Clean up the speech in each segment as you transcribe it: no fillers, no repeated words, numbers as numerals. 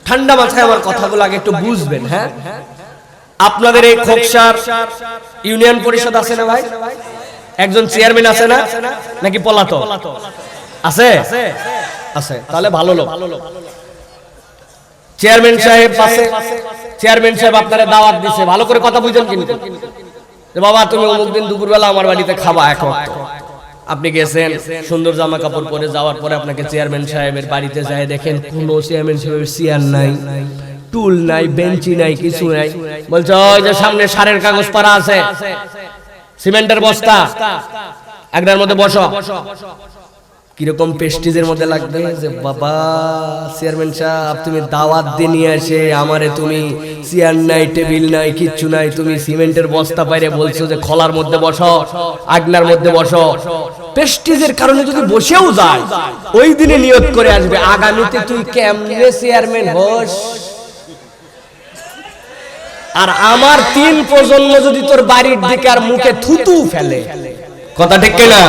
ঠান্ডা মাথায় আমার কথাগুলো আগে একটু বুঝবেন। হ্যাঁ, আপনাদের এই খোকসার ইউনিয়ন পরিষদ আছে না ভাই? একজন চেয়ারম্যান আছে না, নাকি পলাতক আছে? আছে, তাহলে ভালো লোক। চেয়ারম্যান সাহেব পাশে, চেয়ারম্যান সাহেব আপনারা দাওয়াত দিছে, ভালো করে কথা বুঝেন কিন্তু, যে বাবা তুমি অমুক দিন দুপুরবেলা আমার বাড়িতে খাবা এক ওয়াক্ত। আপনি গেছেন, সুন্দর জামা কাপড় পরে যাওয়ার পরে আপনাকে চেয়ারম্যান সাহেবের বাড়িতে যায়, দেখেন কোনো চেয়ারম্যান সাহেবের চেয়ার নাই, টুল নাই, বেঞ্চি নাই, কিছু নাই। বলছে ওই যে সামনে সারের কাগজ পারা আছে, সিমেন্টের বস্তা, একটার মধ্যে বসো। কিরকম পেস্টিজের মধ্যে লাগবে যে বাবা চেয়ারম্যান সাহেব তুমি দাওয়াত দিয়ে নিয়ে আসে আমারে, তুমি চেয়ার নাই, টেবিল নাই, কিচ্ছু নাই, তুমি সিমেন্টের বস্তা পাইরে বলছো যে খলার মধ্যে বসো, আগনার মধ্যে বসো। পেস্টিজের কারণে যদি বসেও যায়, ওই দিনে নিয়ত করে আসবে আগামীতে তুই কেমনে চেয়ারম্যান হোস। আর আমার 3 প্রজন্ম যদি তোর বাড়ির দিকে আর মুখে থুতু ফেলে, কথা ঠিক কিনা?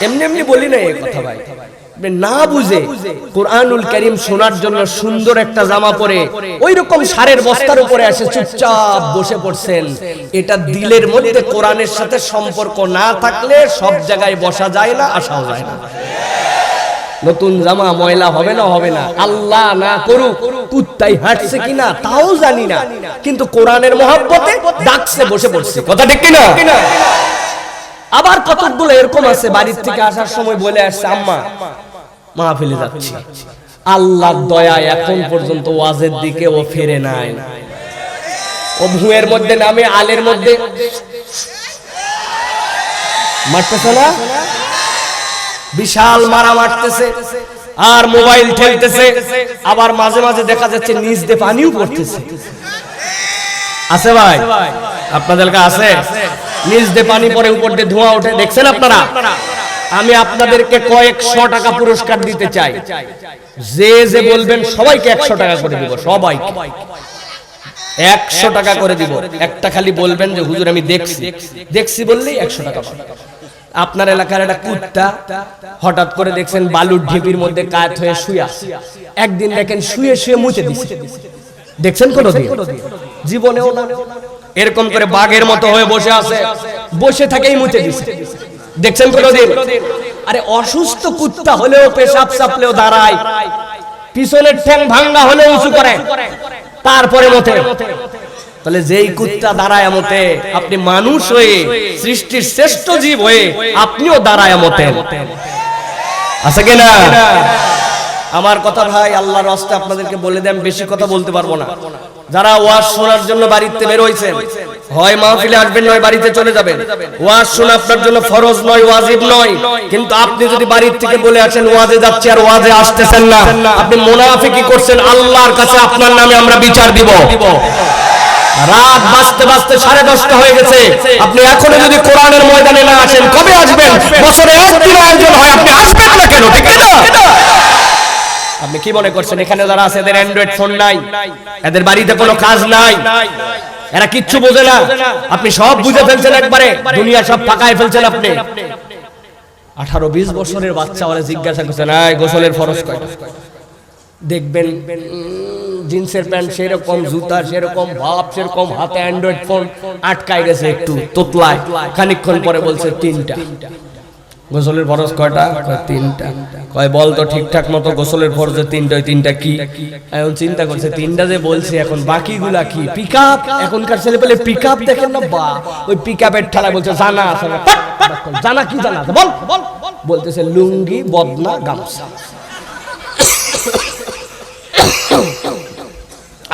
এমনি এমনি বলি না এই কথা ভাই, না বুঝে কুরআনুল কারীম শোনার জন্য সুন্দর একটা জামা পরে ওই রকম সারের বস্তার উপরে এসে চুপচাপ বসে পড়ছেন। এটা দিলের মধ্যে কোরআনের সাথে সম্পর্ক না থাকলে সব জায়গায় বসা যায় না, আসাও যায় না। নতুন জামা ময়লা হবে না, হবে না, আল্লাহ না করুক, কুত্তাই হাঁটছে কিনা তাও জানি না, কিন্তু কোরআনের মহব্বতে ডাকছে, বসে পড়ছে, কথা ঠিক কিনা? আবার কতগুলো এরকম আছে বাড়ির থেকে আসার সময় বলে আসছে আম্মা মাহফিলে যাচ্ছি, আল্লাহর দয়া এখন পর্যন্ত ওয়াজের দিকে ও ফিরে নাই। ও ভুঁয়ের মধ্যে নামে আলের মধ্যে মারতেছে না, বিশাল মারা মারতেছে আর মোবাইল ঠেলতেছে, আবার মাঝে মাঝে দেখা যাচ্ছে নিচ দিয়ে পানিও পড়তেছে। আছে ভাই? আপনাদের কাছে আছে? নিচ দিয়ে পানি পড়ে, উপর দিয়ে ধোঁয়া ওঠে, দেখছেন আপনারা? আমি আপনাদেরকে কয়েকশো টাকা পুরস্কার দিতে চাই, যে যে বলবেন সবাইকে 100 টাকা করে দিব, সবাইকে 100 টাকা করে দিব। একটা খালি বলবেন যে হুজুর আমি দেখছি, দেখছি বললেই 100 টাকা পাবেন। আপনার এলাকার একটা কুত্তা হঠাৎ করে দেখছেন বালুর ঢিপির মধ্যে কাত হয়ে শুয়ে আছে, একদিন দেখেন শুয়ে শুয়ে মুছে দিচ্ছে, দেখছেন কোনদিন? জীবনেও না। এরকম করে বাঘের মতো হয়ে বসে আছে, বসে থেকেই মুছে দিচ্ছে, দেখছেন কোনদিন? আরে অসুস্থ কুত্তা হলেও পেশাব চাপলেও দাঁড়ায়, পিছনের ঠ্যাং ভাঙা হলেও উঁচু করে, তারপরে মতে। তাহলে যেই কুত্তা দাঁড়ায় মতে, আপনি মানুষ হয়ে, সৃষ্টির শ্রেষ্ঠ জীব হয়ে আপনিও দাঁড়ায় মতে, আছে কিনা? আমার কথা ভাই আল্লাহর রাস্তে আপনাদেরকে বলে দেন, বেশি কথা বলতে পারবো না। যারা ওয়াজ শোনার জন্য বাড়িতে বের হইছেন, হয় মাহফিলে আসবেন, নয় বাড়িতে চলে যাবেন। ওয়াজ শোনা আপনার জন্য ফরজ নয়, ওয়াজিব নয়, কিন্তু আপনি যদি বাড়ির থেকে বলে আসেন ওয়াজে যাচ্ছি আর ওয়াজে আসতেছেন না, আপনি মুনাফিকি করছেন। আল্লাহর কাছে আপনার নামে আমরা বিচার দিব। রাত বাজতে বাজতে 10:30 হয়ে গেছে, আপনি এখনো যদি কোরআনের ময়দানে না আসেন, কবে আসবেন? বছরে একদিন আয়োজন হয়, আপনি আসবেন না কেন? ঠিক না? আপনি কি মনে করছেন এখানে যারা আছে এদের অ্যান্ড্রয়েড ফোন নাই, এদের বাড়িতে কোনো কাজ নাই, এরা কিচ্ছু বোঝে না? আপনি সব বুঝে ফেলছেন, একবারে দুনিয়া সব ফাঁকায় ফেলছেন আপনি। 18-20 বছরের বাচ্চা ওরা জিজ্ঞাসা করছেন গোসলের ফরজ কয়টা? দেখবেন জিন্সের প্যান্ট সেরকম, জুতা সেরকম, ভাব সেরকম, হাতে অ্যান্ড্রয়েড ফোন আটকায় গেছে একটু তোতলায়, খানিকক্ষণ পরে বলছে 3টা। গোসলের ফরজ কয়টা? 3টা। কয় বল তো ঠিকঠাক মতো গোসলের ফরজ 3টা, 3টা কি? এখন চিন্তা করছে 3টা যে বলছে, এখন বাকিগুলা কি? পিকআপ, এখনকার ছেলে পেলে পিকআপ দেখেন না, বা ওই পিকআপের ঠেলা বলছে জানা আছে না, জানা কি জানা আছে বল, বলতেছে লুঙ্গি, বদনা, গামছা।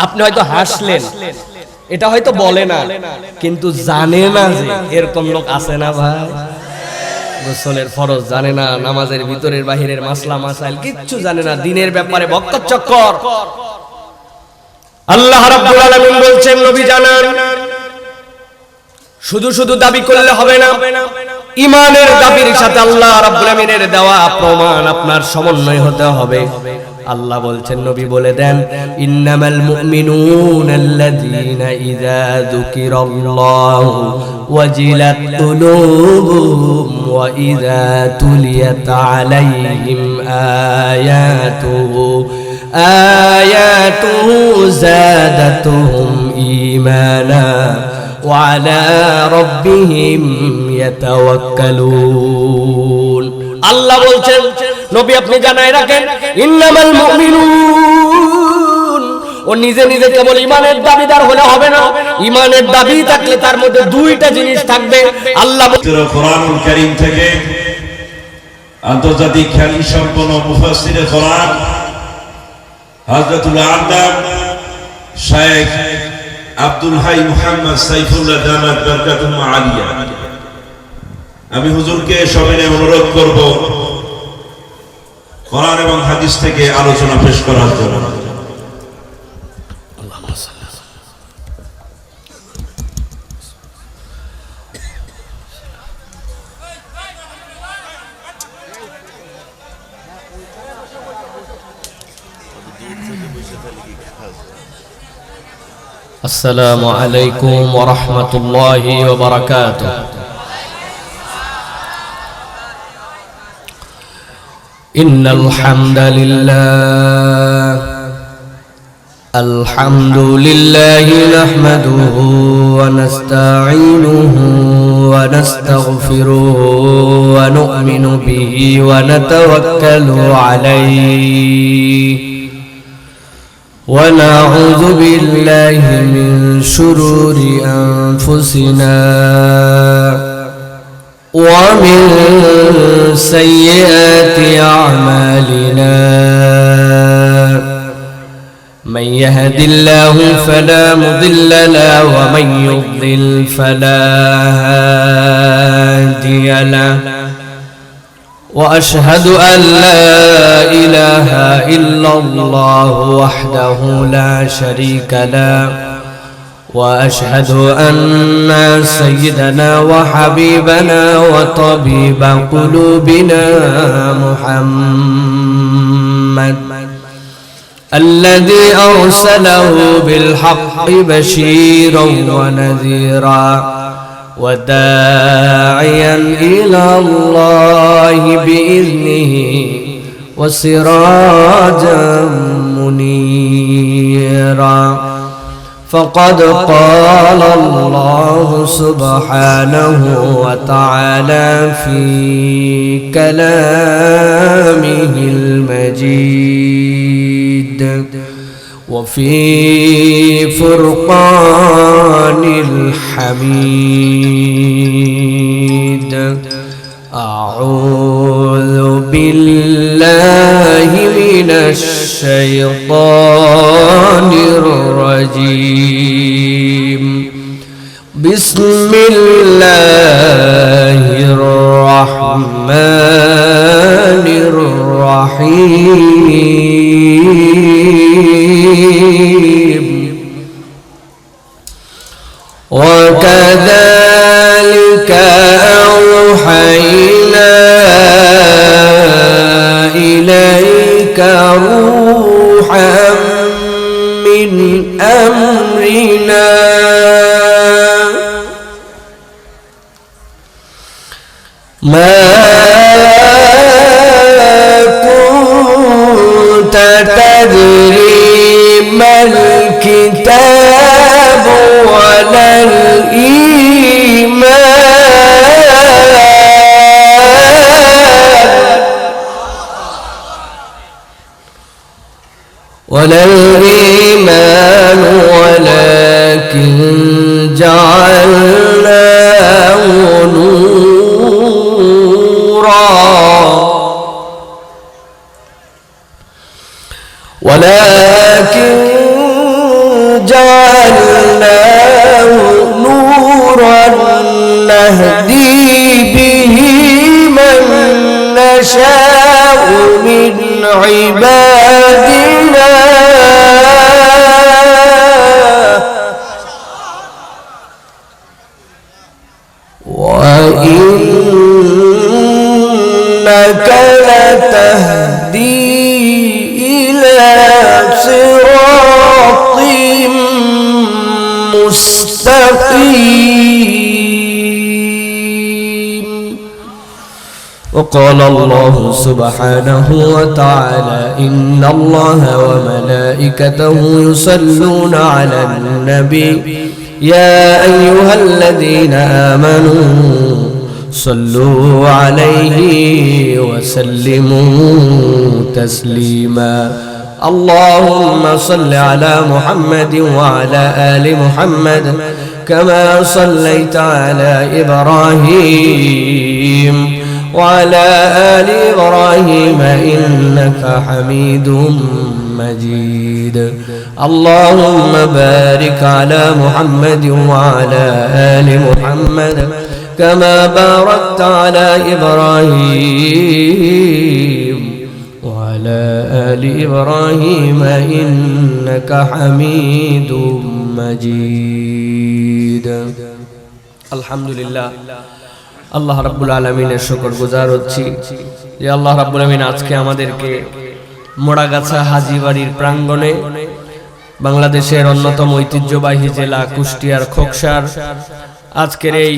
আপনি হয়তো হাসলেন, এটা হয়তো বলে না, কিন্তু জানে না যে এরকম লোক আছে না ভাই। গোসলের ফরজ জানে না, নামাজের ভিতরের বাহিরের মাসলা মাসাইল কিচ্ছু জানে না, দিনের ব্যাপারে বক্তচক্কর। আল্লাহ রাব্বুল আলামিন বলছেন নবী জানান, শুধু শুধু দাবি করলে হবে না, ঈমানের দাবির সাথে আল্লাহ রাব্বুল আলামিনের দেওয়া প্রমাণ আপনার সমন্বয় হতে হবে। আল্লাহ বলছেন, নবী বলে দেন, ইন্নামাল মুমিনুনা আল্লাযীনা ইযা যুকিরাল্লাহু ওয়াজিলাত কুলুবুহুম ওয়া ইযা তুলিয়াত আলাইহিম আয়াতুহু آياته زادتهم إيمانا وعلى ربهم يتوكلون আল্লাহ বলছেন নবী আপনি জানাই রাখেন ইন্নামাল মুমিনুন ও নিজে নিজে কেবল ঈমানের দাবিদার হলে হবে না ঈমানের দাবি থাকলে তার মধ্যে দুইটা জিনিস থাকবে আল্লাহ কোরআনুল কারীম থেকে আন্তর্জাতিক খ্যাতি সম্পন্ন মুফাসসিরে কোরআন হযরতুল আল্লাম শেখ আব্দুল হাই মুহাম্মদ সাইফুল্লাহ দামাত বারকাতুহু আলিয়া আমি হুজুরকে সবিনয়ে অনুরোধ করব কোরআন এবং হাদিস থেকে আলোচনা পেশ করার জন্য السلام عليكم ورحمة الله وبركاته إن الحمد لله نحمده ونستعينه ونستغفره ونؤمن به ونتوكل عليه ونعوذ بالله من شرور أنفسنا ومن سيئات أعمالنا من يهد الله فلا مضل له ومن يضلل فلا هادي له وأشهد أن لا إله إلا الله وحده لا شريك له وأشهد أن سيدنا وحبيبنا وطبيب قلوبنا محمد الذي أرسله بالحق بشيرا ونذيرا وداعيا إلى الله بإذنه وسراجا منيرا فقد قال الله سبحانه وتعالى في كلامه المجيد وفي فرقان الحميد أعوذ بالله من الشيطان الرجيم بسم الله الرحمن الرحيم وكذلك أوحينا إليك روحا من أمرنا ما كنت تدري ما الكتاب ولا الإيمان ولكن جعلناه نورا نهدي به من نشاء من عبادنا وإنك لتهدي إلى صراط مستقيم وقال الله سبحانه وتعالى إن الله وملائكته يصلون على النبي يا أيها الذين آمنوا صلوا عليه وسلموا تسليما اللهم صل على محمد وعلى آل محمد كما صليت على إبراهيم وعلى آل إبراهيم إنك حميد مجيد اللهم بارك على محمد وعلى آل محمد كما باركت على إبراهيم وعلى آل إبراهيم إنك حميد مجيد الحمد لله আল্লাহ রাব্বুল আলামিনের শুকর গুজার হচ্ছি যে আল্লাহ রাব্বুল আলামিন আজকে আমাদেরকে মোড়াগাছা হাজীবাড়ির প্রাঙ্গণে বাংলাদেশের অন্যতম ঐতিহ্যবাহী জেলা কুষ্টিয়ার খোকসার আজকের এই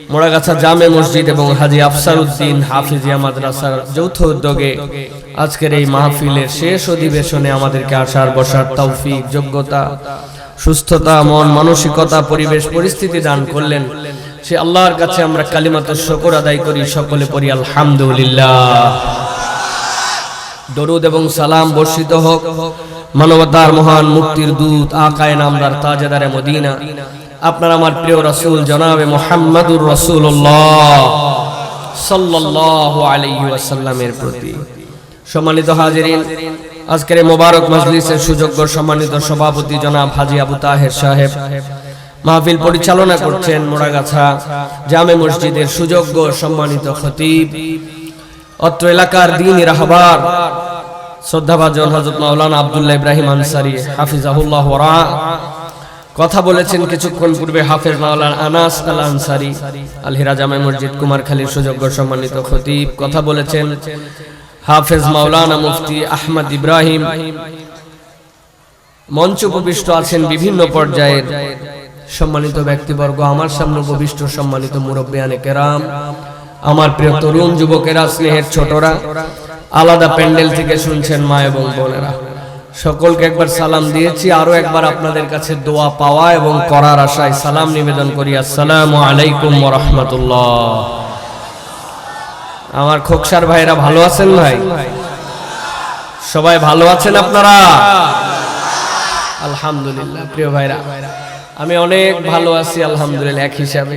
মোড়াগাছা জামে মসজিদ এবং হাজী আফসার উদ্দিন হাফিজিয়া মাদ্রাসার যৌথ উদ্যোগে আজকের এই মাহফিলের শেষ অধিবেশনে আমাদেরকে আসার বসার তৌফিক যোগ্যতা সুস্থতা মন মানসিকতা পরিবেশ পরিস্থিতি দান করলেন সে আল্লাহর কাছে আমরা কালিমাতুশ শুকর আদায় করি সকলে পড়ি আলহামদুলিল্লাহ দরুদ এবং সালাম বর্ষিত হোক মানবতার মহান মুক্তির দূত আকায়ে নামদার তাজেদারে মদিনা আপনার আমার প্রিয় রাসূল জনাবে মুহাম্মদুর রাসূলুল্লাহ সাল্লাল্লাহু আলাইহি ওয়াসাল্লামের প্রতি সম্মানিত হাজিরিন আজকের এই মোবারক মজলিসের সুযোগ্য সম্মানিত সভাপতি জনাব হাজী আবু তাহের সাহেব মাহফিল পরিচালনা করছেন মোড়াগাছা জামে মসজিদের সুযোগ্য সম্মানিত খতিব অত্র এলাকার দ্বীনি রাহবার শ্রদ্ধাভাজন হযরত মাওলানা আব্দুল্লাহ ইব্রাহিম আনসারী হাফিজাহুল্লাহ ওয়া রা কথা বলেছেন কিছুক্ষণ পূর্বে হাফেজ মাওলানা আনাস আল আনসারী আল হিরা জামে মসজিদ কুমারখালীর সুযোগ্য সম্মানিত খতিব কথা বলেছেন হাফেজ মাওলানা মুফতি আহমদ ইব্রাহিম মঞ্চ উপবিষ্ট আছেন বিভিন্ন পর্যায়ের সম্মানিত ব্যক্তিবর্গ আমার সামনে উপবিষ্ট সম্মানিত মুরব্বিয়ানে কেরাম আমার প্রিয় তরুণ যুবকেরা স্নেহের ছোটরা আলাদা প্যান্ডেল থেকে শুনছেন মা এবং বোনেরা সকলকে একবার সালাম দিয়েছি আরো একবার আপনাদের কাছে দোয়া পাওয়া এবং করার আশায় সালাম নিবেদন করি আসসালামু আলাইকুম ওয়া রাহমাতুল্লাহ আমার খোকসার ভাইরা ভালো আছেন ভাই সবাই ভালো আছেন আপনারা আলহামদুলিল্লাহ প্রিয় ভাইরা আমি অনেক ভালো আছি আলহামদুলিল্লাহ এক হিসাবে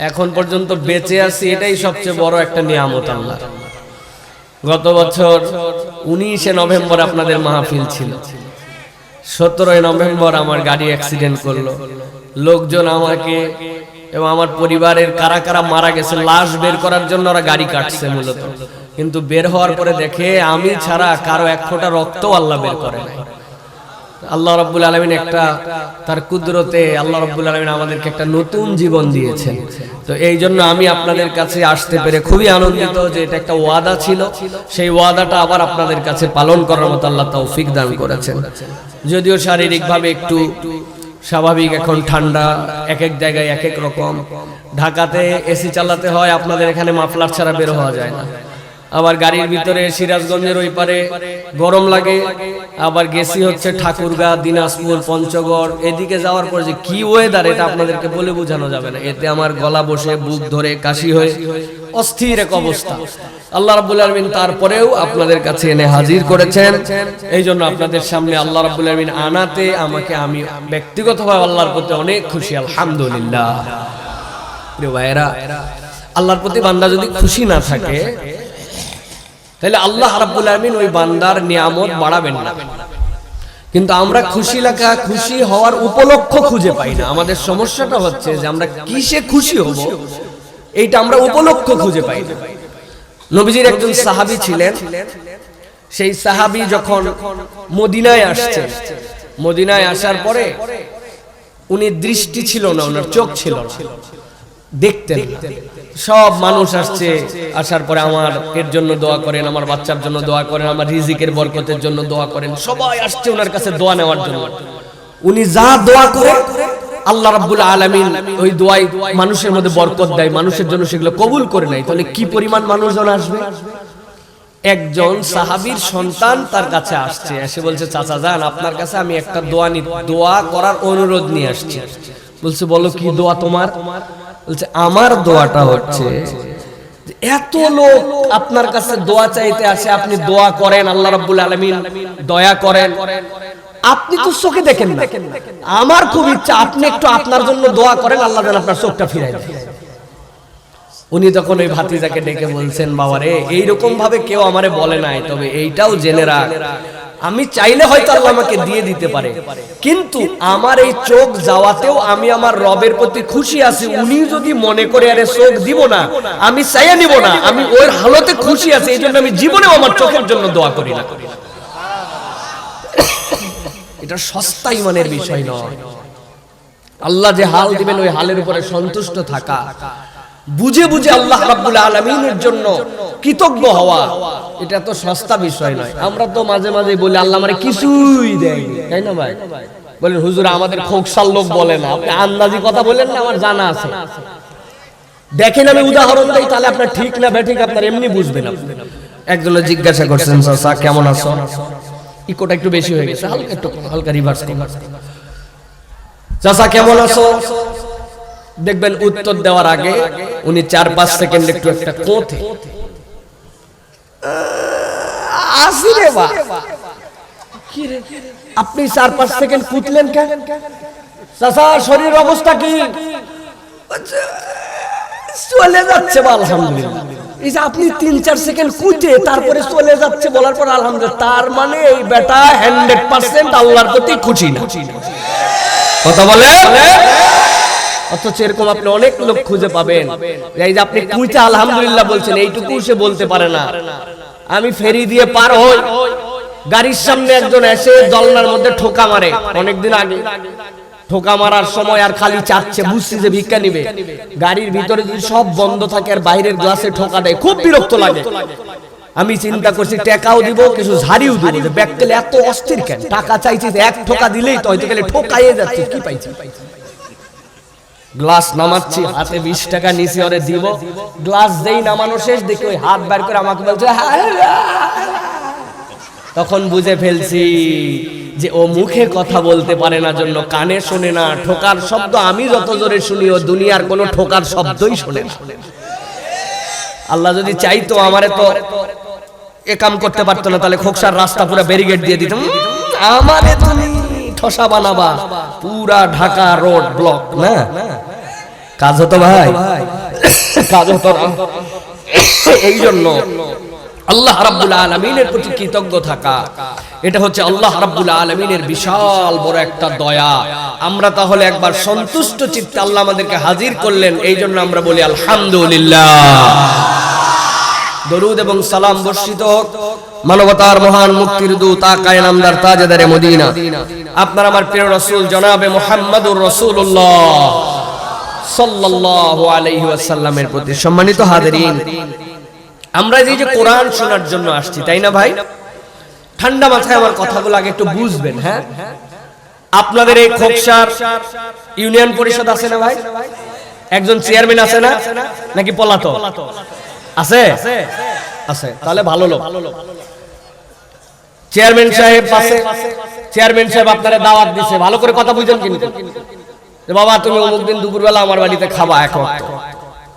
এখন পর্যন্ত বেঁচে আছি এটাই সবচেয়ে বড় একটা নিয়ামত আল্লাহর গত বছর 19 নভেম্বর আপনাদের মাহফিল ছিল 17 নভেম্বর আমার গাড়ি অ্যাক্সিডেন্ট করলো লোকজন আমাকে এবং আমার পরিবারের কারা কারা মারা গেছে লাশ বের করার জন্য ওরা গাড়ি কাটছে মূলত কিন্তু বের হওয়ার পরে দেখে আমি ছাড়া কারো এক ফোঁটা রক্ত আল্লাহ বের করে নাই আল্লাহ রাব্বুল আলামিন একটা তার কুদরতে আল্লাহ রাব্বুল আলামিন আমাদেরকে একটা নতুন জীবন দিয়েছেন তো এই জন্য আমি আপনাদের কাছে আসতে পেরে খুবই আনন্দিত যে এটা একটা ওয়াদা ছিল সেই ওয়াদাটা আবার আপনাদের কাছে পালন করার মতো আল্লাহ তৌফিক দান করেছেন যদিও শারীরিকভাবে একটু স্বাভাবিক এখন ঠান্ডা এক এক জায়গায় এক এক রকম ঢাকাতে এসি চালাতে হয় আপনাদের এখানে মাফলার ছাড়া বের হওয়া যায় না আবার গাড়ির ভিতরে সিরাজগঞ্জের ওই পারে গরম লাগে আবার গেছি হচ্ছে ঠাকুরগাঁ দিনাজপুর পঞ্চগড় এদিকে যাওয়ার পর যে কি ওয়েদার এটা আপনাদেরকে বলে বোঝানো যাবে না এতে আমার গলা বসে বুক ধরে কাশি হয়ে অস্থির এক অবস্থা আল্লাহ রাব্বুল আলামিন তারপরেও আপনাদের কাছে এনে হাজির করেছেন এই জন্য আপনাদের সামনে আল্লাহ রাব্বুল আলামিন আনাতে আমাকে আমি ব্যক্তিগতভাবে আল্লাহর প্রতি অনেক খুশি আলহামদুলিল্লাহ প্রিয় ভাইরা আল্লাহর প্রতি বান্দা যদি খুশি না থাকে তাহলে আল্লাহ রাব্বুল আলামিন ওই বান্দার নিয়ামত বাড়াবেন না কিন্তু আমরা খুশি হওয়ার উপলক্ষ খুঁজে পাই না আমাদের সমস্যাটা হচ্ছে যে আমরা কিসে খুশি হব এইটা আমরা উপলক্ষ খুঁজে পাই না নবীজির একজন সাহাবী ছিলেন সেই সাহাবী যখন মদিনায় আসছেন মদিনায় আসার পরে উনি দৃষ্টি ছিল না ওনার চোখ ছিল না দেখতেন সব মানুষ আসছে আসার পরে আমার এর জন্য দোয়া করেন আমার বাচ্চার জন্য দোয়া করেন আমার রিজিকের বরকতের জন্য দোয়া করেন সবাই আসছে ওনার কাছে দোয়া নেওয়ার জন্য উনি যা দোয়া করে আল্লাহ রাব্বুল আলামিন ওই দোয়ায় মানুষের মধ্যে বরকত দেয়, মানুষের জন্য সেগুলো কবুল করে নেয়, তাহলে কি পরিমাণ মানুষজন আসবে? একজন সাহাবীর সন্তান তার কাছে আসছে, এসে বলছে চাচা যান আপনার কাছে আমি একটা দোয়া করার অনুরোধ নিয়ে আসছি। বলছে বলো কি দোয়া তোমার? বলছে আমার দোয়াটা হচ্ছে এত লোক আপনার কাছে দোয়া চাইতে আসে, আপনি দোয়া করেন, আল্লাহ রাব্বুল আলামিন দয়া করেন, আপনি তো চোখে দেখেন না, আমার খুব ইচ্ছা আপনি একটু আপনার জন্য দোয়া করেন, আল্লাহ যেন আপনার চোখটা ফিরায় দেয়। উনি তখন ওই ভাতিজাকে ডেকে বলছেন বাবারে এইরকম ভাবে কেউ আমারে বলে নাই, তবে এইটাও জেনে রাখ আমি চাইলে হয়তো আল্লাহ আমাকে দিয়ে দিতে পারে, কিন্তু আমার এই চোখ যাওয়াতেও আমি আমার রবের প্রতি খুশি আছি। উনি যদি মনে করে আরে চোখ দিব না, আমি চাইয়া নিব না, আমি ওর হালতে খুশি আছি, এই জন্য আমি জীবনেও আমার চোখের জন্য দোয়া করি না। এটা সস্তা ইমানের বিষয় নয়। আল্লাহ যে হাল দিবেন ওই হালের উপরে সন্তুষ্ট থাকা, বুঝে বুঝে আল্লাহ রাব্বুল আলামিনের জন্য কৃতজ্ঞ হওয়া, এটা তো সস্তা বিষয় নয়। আমরা তো মাঝে মাঝে বলি আল্লাহ আমারে কিছুই দেয়, তাই না ভাই? বলেন হুজুর আমাদের খোকসাল লোক বলে না, আপনি আন্দাজি কথা বলেন না, আমার জানা আছে। দেখেন আমি উদাহরণ দেই, তাহলে আপনার ঠিক না বেঠিক আপনার এমনি বুঝবেন। আপনি একজন জিজ্ঞাসা করছেন চাচা কেমন আছো, ইকোটা একটু বেশি হয়ে গেছে, হালকা রিভার্স করুন। চাচা কেমন আছো, দেখবেন উত্তর দেওয়ার আগে উনি 4-5 সেকেন্ড একটু একটা কোথে আসি রে বা কি রে, আপনি 4-5 সেকেন্ড কুতলেন কেন? চাচা শরীরের অবস্থা কি? চলে যাচ্ছে বা আলহামদুলিল্লাহ। এই যে আপনি 3-4 সেকেন্ড কুতে তারপরে চলে যাচ্ছে বলার পর আলহামদুলিল্লাহ, তার মানে এই বেটা 100% আল্লাহর প্রতি খুশি না। কথা বলে অথচ এরকম আপনি অনেক লোক খুঁজে পাবেন, এই যে আপনি কুইতে আলহামদুলিল্লাহ বলছেন, এইটুকু সে বলতে পারে না। আমি ফেরি দিয়ে পার হই, গাড়ির সামনে একজন এসে দলনার মধ্যে ঠোকা মারে, অনেকদিন আগে ঠোকা মারার সময় আর খালি চাচ্ছে, বুঝছি যে ভিক্ষা নিবে, গাড়ির ভিতরে যদি সব বন্ধ থাকে আর বাইরের গ্লাসে ঠোকা দেয়, খুব বিরক্ত লাগে। আমি চিন্তা করছি টাকাও দিব কিছু ঝাড়িও দিব, যে ব্যাককেলে এত অস্থির কেন, টাকা চাইছি এক ঠোকা দিলেই তো হয়তো গেলে ঠোকাইয়ে যাচ্ছে, কি পাইছি। গ্লাস নামাচ্ছি, হাতে 20 টাকা নিচে ওরে দিব, গ্লাস দেই নামানো শেষ, দেখি ওই হাত বের করে আমাকে বলছে, তখন বুঝে ফেলছি যে ও মুখে কথা বলতে পারে না জন্য কানে শোনে না, ঠোকার শব্দ আমি যত জোরে শুনি ও দুনিয়ার কোনো ঠোকার শব্দই শোনে না। আল্লাহ যদি চাইতো আমারে তো এ কাম করতে পারতো না, তাহলে খোকসার রাস্তা পুরো ব্যারিকেড দিয়ে দিতাম, আমারে তুমি ঠসা বানাবা, পুরা ঢাকা রোড ব্লক না, কাজ হতো ভাই, কাজ হতো না। এই জন্য আল্লাহ রাব্বুল আলামিনের প্রতি কৃতজ্ঞ থাকা, এটা হচ্ছে আল্লাহ রাব্বুল আলামিনের বিশাল বড় একটা দয়া। আমরা তাহলে একবার সন্তুষ্ট চিত্তে আল্লাহ আমাদেরকে হাজির করলেন, এই জন্য আমরা বলি আলহামদুলিল্লাহ। দরুদ এবং সালাম বর্ষিত হোক মানবতার মহান মুক্তির দূত আকায়ে নামদার তাজেদারে মদিনা, আপনার আমার প্রিয় রাসূল জনাবে মুহাম্মদুর রাসূলুল্লাহ সাল্লাল্লাহু আলাইহি ওয়াসাল্লামের প্রতি। সম্মানিত হাজিরিন, আমরা এই যে কোরআন শোনার জন্য আসছি, তাই না ভাই? ঠান্ডা মাথায় আমার কথাগুলো আগে একটু বুঝবেন। হ্যাঁ, আপনাদের এই খোকসার ইউনিয়ন পরিষদ আছে না ভাই? একজন চেয়ারম্যান আছে না, নাকি পলাতক আছে? আছে, তাহলে ভালো লোক। চেয়ারম্যান সাহেব পাশে, চেয়ারম্যান সাহেব আপনারে দাওয়াত দিছে, ভালো করে কথা বুঝেন কিন্তু, যে বাবা তুমি অমুক দিন দুপুরবেলা আমার বাড়িতে খাবা এক ওয়াক্ত।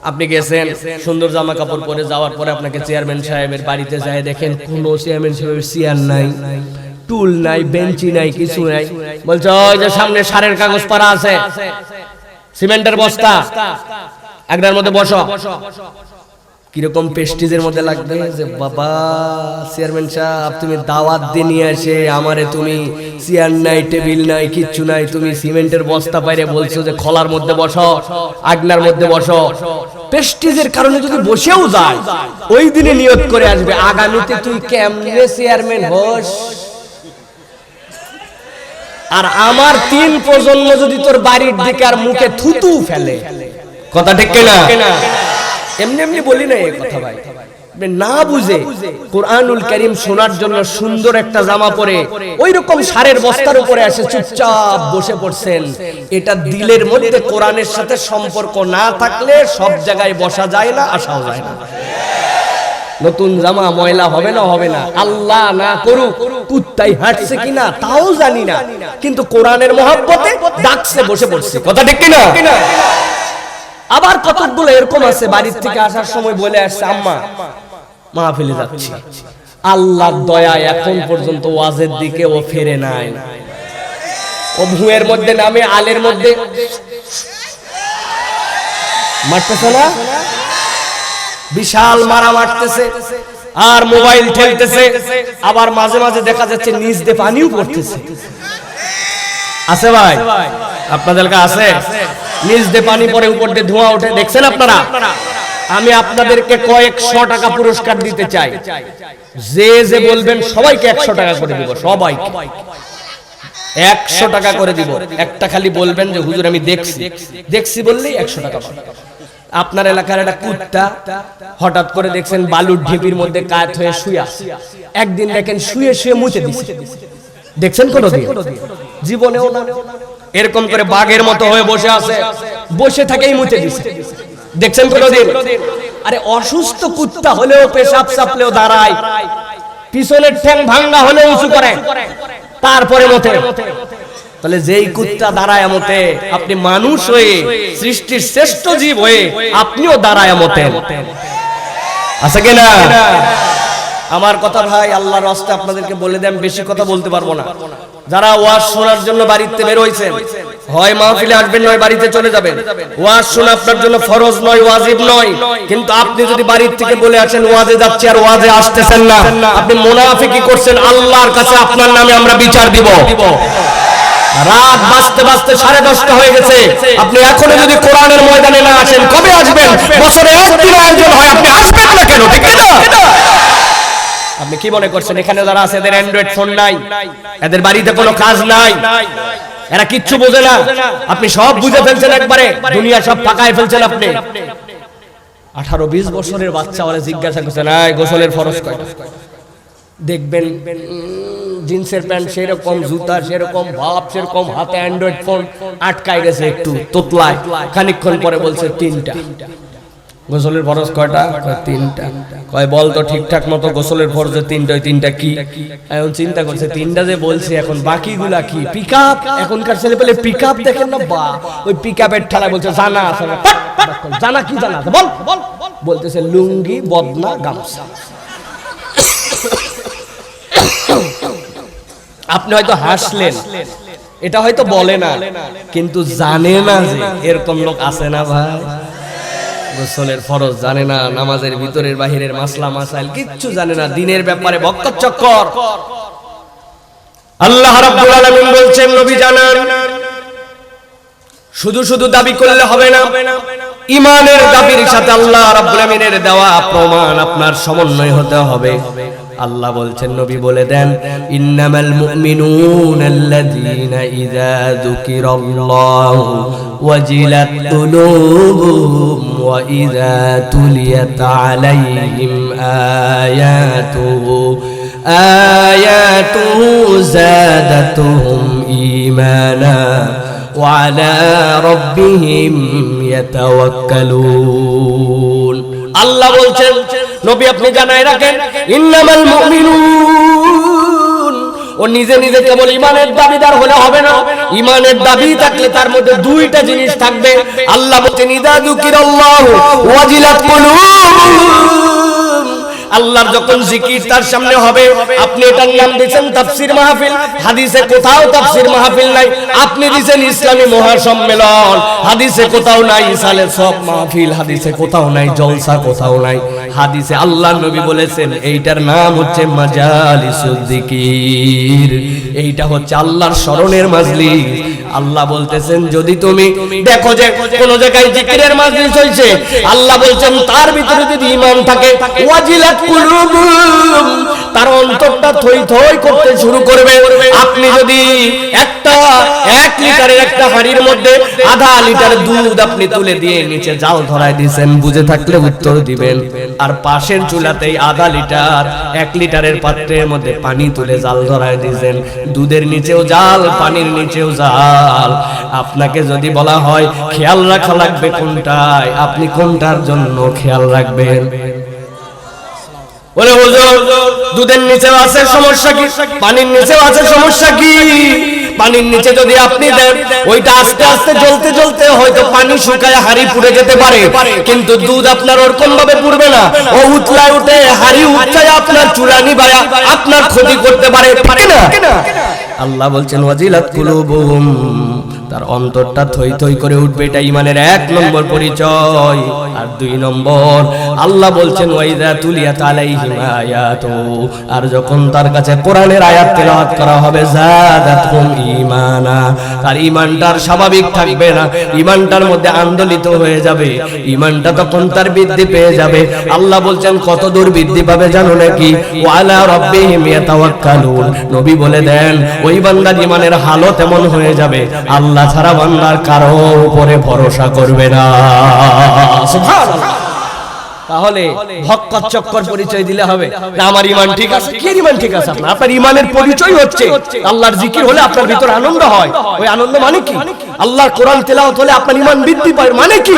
আপনি গেছেন, সুন্দর জামা কাপড় পরে যাওয়ার পরে আপনাকে চেয়ারম্যান সাহেবের বাড়িতে যায়, দেখেন কোনো চেয়ারম্যান সাহেবের চেয়ার নাই, টুল নাই, বেঞ্চি নাই, কিছু নাই। বলছে ওই যে সামনে সারের কাগজ পারা আছে, সিমেন্টের বস্তা, একটার মধ্যে বসো। কিরকম পেস্টিজের মধ্যে লাগবে যে বাবা চেয়ারম্যান সাহেব তুমি দাওয়াত দিয়ে নিয়ে আসে আমারে, তুমি চেয়ার নাই, টেবিল নাই, কিচ্ছু নাই, তুমি সিমেন্টের বস্তা পাইরে বলছো যে খলার মধ্যে বসো, আগনার মধ্যে বসো। পেস্টিজের কারণে যদি বসেও যায়, ওই দিনে নিয়ত করে আসবে আগামীতে তুই কেমনে চেয়ারম্যান হোস। আর আমার 3 প্রজন্ম যদি তোর বাড়ির দিকে আর মুখে থুতু ফেলে, কথা ঠিক কিনা? এমনি এমনি বলি না এই কথা ভাই, না বুঝে কোরআনুল কারীম শোনার জন্য সুন্দর একটা জামা পরে ওই রকম সারের বস্তার উপরে এসে চুপচাপ বসে পড়ছেন। এটা দিলের মধ্যে কোরআনের সাথে সম্পর্ক না থাকলে সব জায়গায় বসা যায় না, আসাও যায় না। নতুন জামা ময়লা হবে না, হবে না, আল্লাহ না করুক কুত্তাই হাঁটছে কিনা তাও জানি না, কিন্তু কোরআনের মহব্বতে ডাকছে, বসে পড়ছে। কথা ঠিক কিনা? আবার কতগুলো এরকম আছে বাড়ির থেকে আসার সময় বলে আসছে, আম্মা মাহফিলে যাচ্ছি, আল্লাহর দয়া এখন পর্যন্ত ওয়াজের দিকে ও ফিরে নাই। ও ভুঁয়ের মধ্যে নামে আলের মধ্যে মারতেছে না, বিশাল মারা মারতেছে আর মোবাইল ঠেলতেছে, আবার মাঝে মাঝে দেখা যাচ্ছে নিচ দিয়ে পানিও পড়তেছে। আছে ভাই, আপনাদের কাছে আছে? নিচ দিয়ে পানি পড়ে, উপর দিয়ে ধোঁয়া ওঠে, দেখছেন আপনারা? আমি আপনাদেরকে কয়েকশো টাকা পুরস্কার দিতে চাই। যে যে বলবেন সবাইকে 100 টাকা করে দিব, সবাইকে 100 টাকা করে দিব। একটা খালি বলবেন যে হুজুর আমি দেখছি, দেখছি বললেই 100 টাকা পাবেন। আপনার এলাকার একটা কুত্তা হঠাৎ করে দেখছেন বালুর ঢিপির মধ্যে কাত হয়ে শুয়ে আছে, একদিন দেখেন শুয়ে শুয়ে মুছে দিচ্ছে, দেখছেন কোনোদিন? জীবনেও না। এরকম করে বাঘের মতো হয়ে বসে আছে, বসে থেকেই মুছে দিচ্ছে, দেখছেন কোনোদিন? আরে অসুস্থ কুত্তা হলেও পেশাব চাপলেও দাঁড়ায়, পিছনের ঠ্যাং ভাঙ্গা হলেও উঁচু করে, তারপরে মতে। তাহলে যেই কুত্তা দাঁড়ায় মতে, আপনি মানুষ হয়ে সৃষ্টির শ্রেষ্ঠ জীব হয়ে আপনিও দাঁড়ায় মতেন। আছে কিনা? আমার কথা ভাই, আল্লাহর রাস্তে আপনাদেরকে বলে দেন, বেশি কথা বলতে পারবো না। যারা ওয়াজ শোনার জন্য বাড়িতে বের হইছেন, হয় মাহফিলে আসবেন নয় বাড়িতে চলে যাবেন। ওয়াজ শোনা আপনার জন্য ফরজ নয়, ওয়াজিব নয়, কিন্তু আপনি যদি বাড়ির থেকে বলে আসেন ওয়াজে যাচ্ছি আর ওয়াজে আসতেছেন না, আপনি মুনাফিকি করছেন। আল্লাহর কাছে আপনার নামে আমরা বিচার দিব। রাত বাজতে বাজতে 10:30 হয়ে গেছে, আপনি এখনো যদি কোরআনের ময়দানে না আসেন, কবে আসবেন? বছরে একদিন আয়োজন হয়, আপনি আসবেন না কেন? ঠিক না? আপনি কি মনে করছেন এখানে যারা আছে এদের অ্যান্ড্রয়েড ফোন নাই, এদের বাড়িতে কোনো কাজ নাই, এরা কিচ্ছু বোঝে না? আপনি সব বুঝে ফেলছেন, একবারে দুনিয়া সব পাকায় ফেলছেন। আপনি 18-20 বছরের বাচ্চা ওরা জিজ্ঞাসা করছেন, এই গোসলের ফরজ কয়টা? দেখবেন জিন্সের প্যান্ট সেরকম, জুতা সেরকম, ভাব সেরকম, হাতে অ্যান্ড্রয়েড ফোন আটকায় গেছে একটু তোতলায়, খানিকক্ষণ পরে বলছে 3টা। গোসলের ফরজ কয়টা? 3টা। কয় বল তো ঠিকঠাক মতো, গোসলের ফরজে 3টা, 3টা কি? এখন চিন্তা করছে 3টা যে বলছে, এখন বাকিগুলা কি? পিকআপ, এখনকার ছেলে পেলে পিকআপ দেখেন না, বা ওই পিকআপের ঠেলায় বলছে জানা আছে না। জানা কি জানা আছে বল? বলতেছে লুঙ্গি, বদনা, গামছা। আপনি হয়তো হাসলেন, এটা হয়তো বলে না, কিন্তু জানে না যে এরকম লোক আছে না ভাই? গোসলের ফরজ জানে না, নামাজের ভিতরের বাহিরের মাসলা মাসাইল কিচ্ছু জানে না, দিনের ব্যাপারে বকর চক্কর। আল্লাহ রাব্বুল আলামিন বলছেন, নবী জানান, শুধু শুধু দাবি করলে হবে না, ঈমানের দাবির সাথে আল্লাহ রাব্বুল আলামিনের দেওয়া প্রমাণ আপনার সমন্বয় হতে হবে। আল্লাহ বলছেন, নবী বলে দেন, ইন্নামাল মুমিনুনাল্লাযীনা ইযা যুকিরাল্লাহু ওয়াজিলাত কুলুবুহুম ওয়া ইযা তুলিয়াত আলাইহিম আয়াতুহু যাদাতুহুম ঈমানা ওয়া আলা রাব্বিহিম ইয়াতাওয়াক্কালুন। আল্লাহ বলছেন, নবী আপনি জানায় রাখেন, ইন্নামাল মুমিনুন, ও নিজে নিজে কেবল ঈমানের দাবিদার হলে হবে না, ঈমানের দাবি থাকলে তার মধ্যে 2টা জিনিস থাকবে। আল্লাহ বলছেন, ইযা যুকিরাল্লাহু ওয়াজিলাত কুলুবুহুম, আল্লাহর যখন জিকির তার সামনে হবে, আপনি এটার নাম দিয়েছেন তাফসীর মাহফিল, হাদিসে কোথাও তাফসীর মাহফিল নাই। আপনি দিয়েছেন ইসলামী মহাসম্মেলন, হাদিসে কোথাও নাই ইসালে সব মাহফিল, হাদিসে কোথাও নাই জলসা, কোথাও নাই। হাদিসে আল্লাহর নবী বলেছেন এইটার নাম হচ্ছে মাজালিসুল যিকির, এইটা হচ্ছে আল্লাহর স্মরণের মাজলিস। আল্লাহ বলতেছেন, যদি তুমি দেখো যে কোন জায়গায় জিকিরের মাজলিস হইছে, আল্লাহ বলছেন তার ভিতরে যদি ঈমান থাকে, ওয়াজিলাত কুলুবুহুম, তার অন্তরটা থই থই করতে শুরু করবে। আপনি যদি 1 লিটারের একটা হাঁড়ির মধ্যে আধা লিটার দুধ আপনি তুলে দিয়ে নিচে জাল ধরায় দিয়েছেন, বুঝে থাকলে উত্তর দিবেন। আর পাশের চুলাতেই আধা লিটার 1 লিটারের পাত্রের মধ্যে পানি তুলে জাল ধরায় দিয়েছেন, দুধের নিচেও জাল, পানির নিচেও জাল। আপনাকে যদি বলা হয় খেয়াল রাখা লাগবে কোনটায়, আপনি কোনটার জন্য খেয়াল রাখবেন? বলে হুজুর দুধের নিচেও আছে সমস্যা কি, পানির নিচেও আছে সমস্যা কি? পানির নিচে যদি আপনি দেন ওইটা আস্তে আস্তে জ্বলতে জ্বলতে হয়তো পানি শুকায় হাড়ি পুড়ে যেতে পারে, কিন্তু দুধ আপনার ওরকম ভাবে পুড়বে না। ও উতলায় উঠে হাড়ি উঠছায় আপনার চুলা নিভায়া আপনার ক্ষতি করতে পারে, ঠিক না? আল্লাহ বলছেন ওয়াজিলাত কুলুবুহুম, তার অন্তরটা থই থই করে উঠবে। এটা ঈমানের 1 নম্বর পরিচয়। আর 2 নম্বর আল্লাহ বলছেন ওয়াইদা তুলিয়াত আলাইহিম আয়াতু, আর যখন তার কাছে কোরআনের আয়াত তেলাওয়াত করা হবে যাদাতহুম ঈমানা, তার ঈমানটার স্বাভাবিক থাকবে না, ঈমানটার মধ্যে আন্দোলিত হয়ে যাবে, ঈমানটা তখন তার বৃদ্ধি পেয়ে যাবে। আল্লাহ বলছেন কত দূর বৃদ্ধি পাবে জানো নাকি? ওয়া আলা রাব্বিহিম ইয়াতাওয়াক্কালুন, নবী বলে দেন ওই বান্দার ঈমানের হালত এমন হয়ে যাবে আল্লাহ ছাড়া বান্দার কারো উপরে ভরসা করবে না। সুবহানাল্লাহ। তাহলে ভক্কত চক্কর পরিচয় দিলে হবে না আমার ঈমান ঠিক আছে? কি ঈমান ঠিক আছে? আপনার ঈমানের পরিচয় হচ্ছে আল্লাহর জিকির হলে আপনার ভিতরে আনন্দ হয়। ওই আনন্দ মানে কি? আল্লাহর কোরআন তেলাওয়াত হলে আপনার ঈমান বৃদ্ধি পায় মানে কি?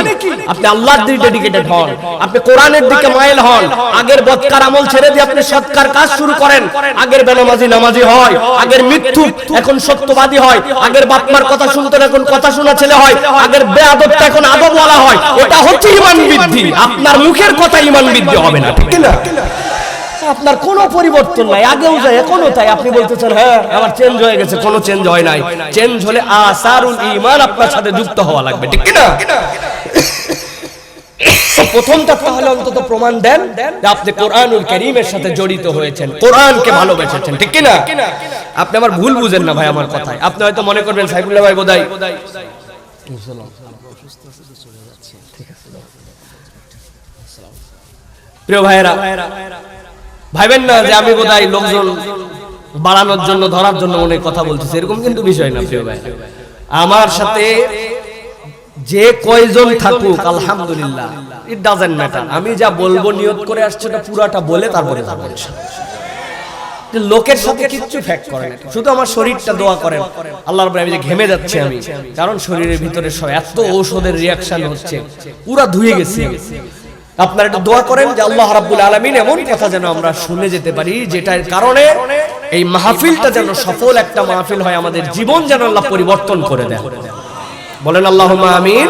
আপনি আল্লাহর দিকে ডেডিকেটেড হন, আপনি কোরআনের দিকে মাইল হন, আগের বদকার আমল ছেড়ে দিয়ে আপনি সৎকার কাজ শুরু করেন। আগের বেনামাজি নামাজি হয়, আগের মিথ্যুক এখন সত্যবাদী হয়, আগের বাপমার কথা শুনতেন এখন কথা শোনা ছেলে হয়, আগের বেয়াদবটা এখন আদবওয়ালা হয়। এটা হচ্ছে ঈমান বৃদ্ধি। আপনার মুখের কথা ঈমান বৃদ্ধি হবে না, ঠিক না? আপনার কোনো পরিবর্তন নাই, আগেও যায় এখনো তাই। আপনি বলতেছেন হ্যাঁ আমার চেঞ্জ হয়ে গেছে, কোনো চেঞ্জ হয় নাই। চেঞ্জ হলে আসারুল ঈমান আপনার সাথে যুক্ত হওয়া লাগবে, ঠিক না? প্রথমটা তাহলে অন্তত প্রমাণ দেন যে আপনি কোরআনুল কারীমের সাথে জড়িত হয়েছেন, কোরআনকে ভালোবেসেছেন, ঠিক না? আপনি আমার ভুল বুঝেন না ভাই আমার কথায়। আপনি হয়তো মনে করবেন সাইফুল্লাহ ভাই বোধহয় প্রিয় ভাইয়েরা ভাইবেন না যে আমি বোধহয় লোকজন বাড়ানোর জন্য ধরার জন্য অনেক কথা বলতেছি, এরকম কিন্তু বিষয় না। প্রিয় ভাই আমার সাথে যে কয়জন থাকুক আলহামদুলিল্লাহ, ইট ডাজন্ট ম্যাটার। আমি যা বলবো নিয়ত করে আসছে ওটা পুরাটা বলে তারপরে যাব ইনশাআল্লাহ। লোকের সাথে কিচ্ছু ফ্যাক্ট করেন, শুধু আমার শরীরটা দোয়া করেন আল্লাহর রাব্বুল আলামিন। ঘেমে যাচ্ছে আমি, কারণ শরীরের ভিতরে এত ঔষধের রিয়াকশন হচ্ছে, পুরা ধুয়ে গেছে। আপনারা একটু দোয়া করেন যে আল্লাহ রাব্বুল আলামিন এমন কথা যেন আমরা শুনে যেতে পারি যেটার কারণে এই মাহফিলটা যেন সফল একটা মাহফিল হয়, আমাদের জীবন যেন আল্লাহ পরিবর্তন করে দেন। বলেন আল্লাহুম্মা আমিন।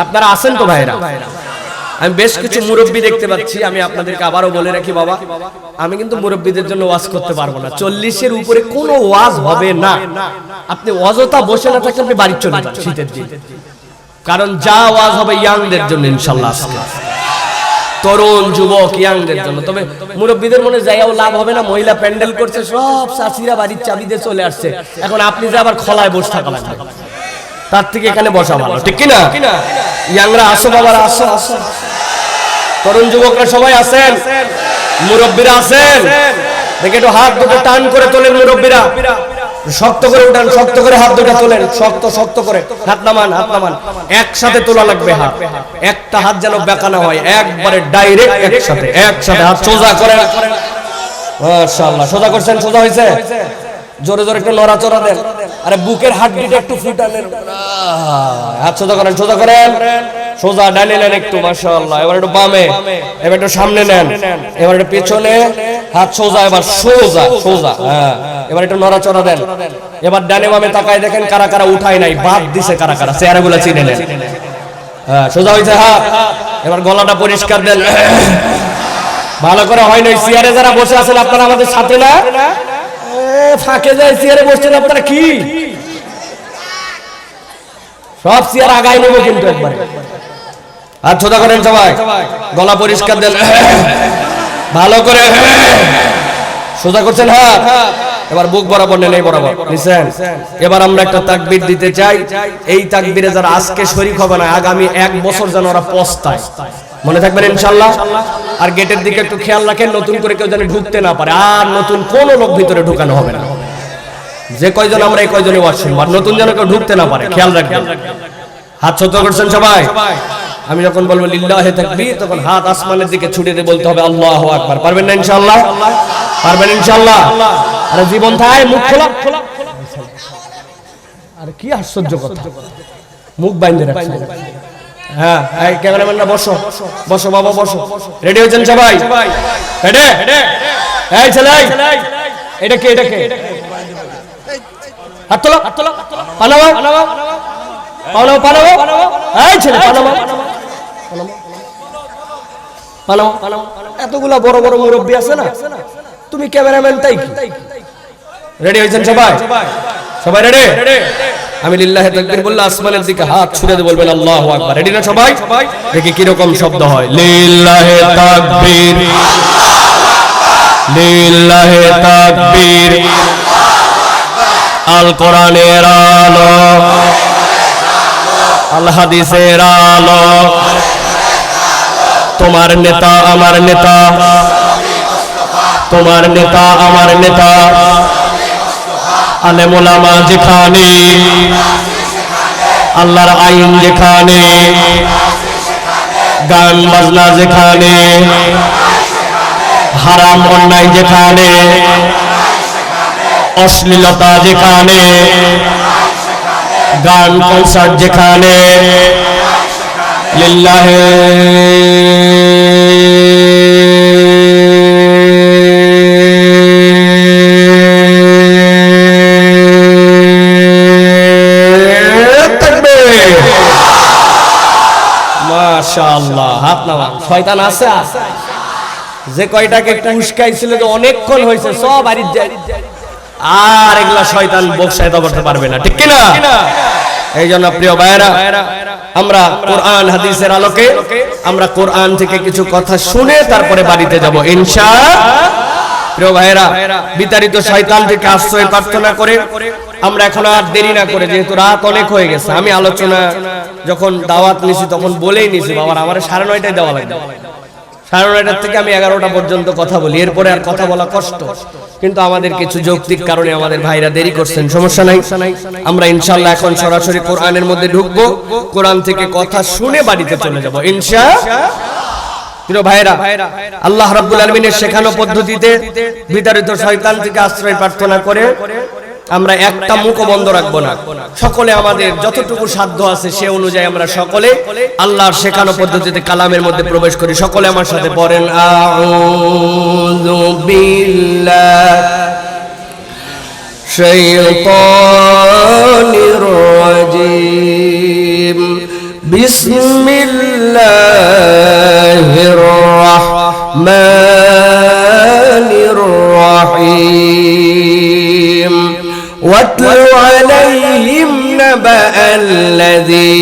আপনারা আছেন তো ভাইরা? আমি বেশ কিছু মুরব্বি দেখতে পাচ্ছি। আমি আপনাদেরকে আবারও বলে রাখি বাবা, আমি কিন্তু মুরব্বিদের জন্য ওয়াজ করতে পারবো না। 40-এর উপরে কোনো ওয়াজ হবে না। আপনি অযথা বসে না থাকলে আপনি বাড়ি চলে যান শীতের দিন, কারণ যা ওয়াজ হবে ইয়াংদের জন্য ইনশাআল্লাহ, তরুণ যুবক ইয়াংদের জন্য। তবে মুরব্বিদের মনে যাইও লাভ হবে না, মহিলা প্যান্ডেল করছে, সব চাচিরা বাড়ির চাবি দিয়ে চলে আসছে, এখন আপনি যে আবার খলায় বসে থাকা লাগবে, তার থেকে এখানে বসা ভালো, ঠিক কিনা? ইয়াংরা আসো বাবারা, আসো আসো, তরুণ যুবকরা সবাই আছেন, মুরব্বিরা আছেন, দেখে একটু হাত দুটো টান করে তোলেন মুরব্বিরা, শক্ত করে উঠান, শক্ত করে হাত দুটো তোলেন, শক্ত শক্ত করে হাত নামান, হাত নামান, একসাথে তোলা লাগবে হাত, একটা হাত যেন বেঁকা না হয়, একবারে ডাইরেক্ট একসাথে একসাথে হাত সোজা করেন। মাশাআল্লাহ, সোজা করছেন, সোজা হয়েছে, জোরে জোরে একটু নড়াচড়া দেন, আরে বুকের হাড্ডিটা একটু ফুটালেন, হাত সোজা করেন, সোজা করেন, সোজা ডানে নেন একটু, মাশাআল্লাহ, এবার একটু বামে, এবার একটু সামনে নেন, এবার একটু পেছনে, হাত সোজা, এবার সোজা সোজা, হ্যাঁ, এবার একটু নড়াচড়া দেন, এবার ডানে বামে তাকায় দেখেন কারা কারা উঠায় নাই, বাদ দিছে কারা কারা, চেহারাগুলো চিনে নেন, হ্যাঁ সোজা হয়েছে হাত, এবার গলাটা পরিষ্কার দেন, ভালো করে হয় নাই। চেয়ারে যারা বসে আছেন আপনারা আমাদের সাথে না, ফাঁকে যায় চেয়ারে বসছেন আপনারা, কি সব চেয়ার আগায় নেবো কিন্তু একবারে, হাত সোজা করেন সবাই, গলা পরিষ্কার দেন, ভালো করে সোজা করছেন হাত, এবার বুক বরাবর নেন, এই বরাবর নিছেন। এবার আমরা একটা তাকবীর দিতে চাই, এই তাকবীরে যারা আজকে শরীক হবে না আগামী 1 বছর যেন ওরা পস্তায়, মনে থাকবেন ইনশাআল্লাহ। আর গেটের দিকে একটু খেয়াল রাখেন, নতুন করে কেউ যেন ঢুকতে না পারে, আর নতুন কোন লোক ভিতরে ঢুকানো হবে না, যে কয়জন আমরা এই কয়জনে ওয়াজ শুনবো, আর নতুন যেন কেউ ঢুকতে না পারে, খেয়াল রাখবেন। হাত ছোট করছেন সবাই। আমি যখন বলবো লিল্লাহি তাকবীর, তখন হাত আসমানের দিকে ছুটে দিয়ে বলতে হবে আল্লাহু আকবার। পারবেন না ইনশাআল্লাহ? পারবেন ইনশাআল্লাহ? আরে জীবন থায় মুখ খোলা। আরে কি আশ্চর্য কথা, মুখ বাইন্ধে রাখছেন। হ্যাঁ, এই ক্যামেরাম্যানরা বসো, বসো বাবা বসো। রেডি হয়েছেন সবাই? রেডি? এই ছেলে, এটা কে? এটা কে? হাত তোলো, পানাও, পানাও, পানাও। এই ছেলে পানাও, পানাও, পানাও। এতগুলা বড় বড় মুরব্বী আছে না, তুমি ক্যামেরাম্যান তাই কি? রেডি হয়েছেন সবাই? সবাই রেডি? আমি লিল্লাহি তাকবীর বললে আসমানের দিকে হাত ছুড়ে দিয়ে বলবেন আল্লাহু আকবার। রেডি না সবাই? দেখি কি রকম শব্দ হয়। লিল্লাহি তাকবীর, লিল্লাহি তাকবীর। আল কোরআনের আলো, আল হাদিসের আলো। তোমার নেতা আমার নেতা, তোমার নেতা আমার নেতা। আলেম ওলামা যেখানে, আল্লাহর আইন যেখানে, গান বাজনা যেখানে, হারাম অন্যায় যেখানে, অশ্লীলতা যেখানে, গান কনসার্ট যেখানে, লিল্লাহি মাশাআল্লাহ। হাত নামা। শয়তান আছে? যে কয়টাকে একটু উস্কাইছিল যে অনেকক্ষণ হয়েছে, সব বাড়ির যায়, আর এগুলা শয়তান বকশায়তা করতে পারবে না, ঠিক কিনা? এই জন্য প্রিয় ভাইরা, আমরা কোরআন হাদিসের আলোকে আমরা কোরআন থেকে কিছু কথা শুনে তারপরে বাড়িতে যাব ইনশাআল্লাহ। প্রিয় ভাইরা, বিতাড়িত শয়তান থেকে আশ্রয় প্রার্থনা করে আমরা এখন আর দেরি না করে, যেহেতু রাত অনেক হয়ে গেছে, আমি আলোচনা যখন দাওয়াত নিছি তখন বলেই নিছি বাবার আমার 9:30টায় দেওয়া লাগবে। 9:30 থেকে আমি 11টা পর্যন্ত কথা বলি, এরপরে আর কথা বলা কষ্ট, কিন্তু আমাদের কিছু যৌক্তিক কারণে আমাদের ভাইরা দেরি করছেন, সমস্যা নাই। আমরা ইনশাআল্লাহ এখন সরাসরি কোরআনের মধ্যে ঢুকবো, কোরআন থেকে কথা শুনে বাড়িতে চলে যাব ইনশাআল্লাহ। প্রিয় ভাইরা, আল্লাহ রাব্বুল আলামিনের শেখানো পদ্ধতিতে বিতাড়িত শয়তান থেকে আশ্রয় প্রার্থনা করে আমরা একটা মুখও বন্ধ রাখবো না। সকলে আমাদের যতটুকু সাধ্য আছে সে অনুযায়ী আমরা সকলে আল্লাহর শেখানো পদ্ধতিতে কালামের মধ্যে প্রবেশ করি। সকলে আমার সাথে পড়েন আউযু বিল্লাহি শাইতানির রাজীম বিসমিল্লাহির রাহমানির রাহিম واتل عليهم نبأ الذي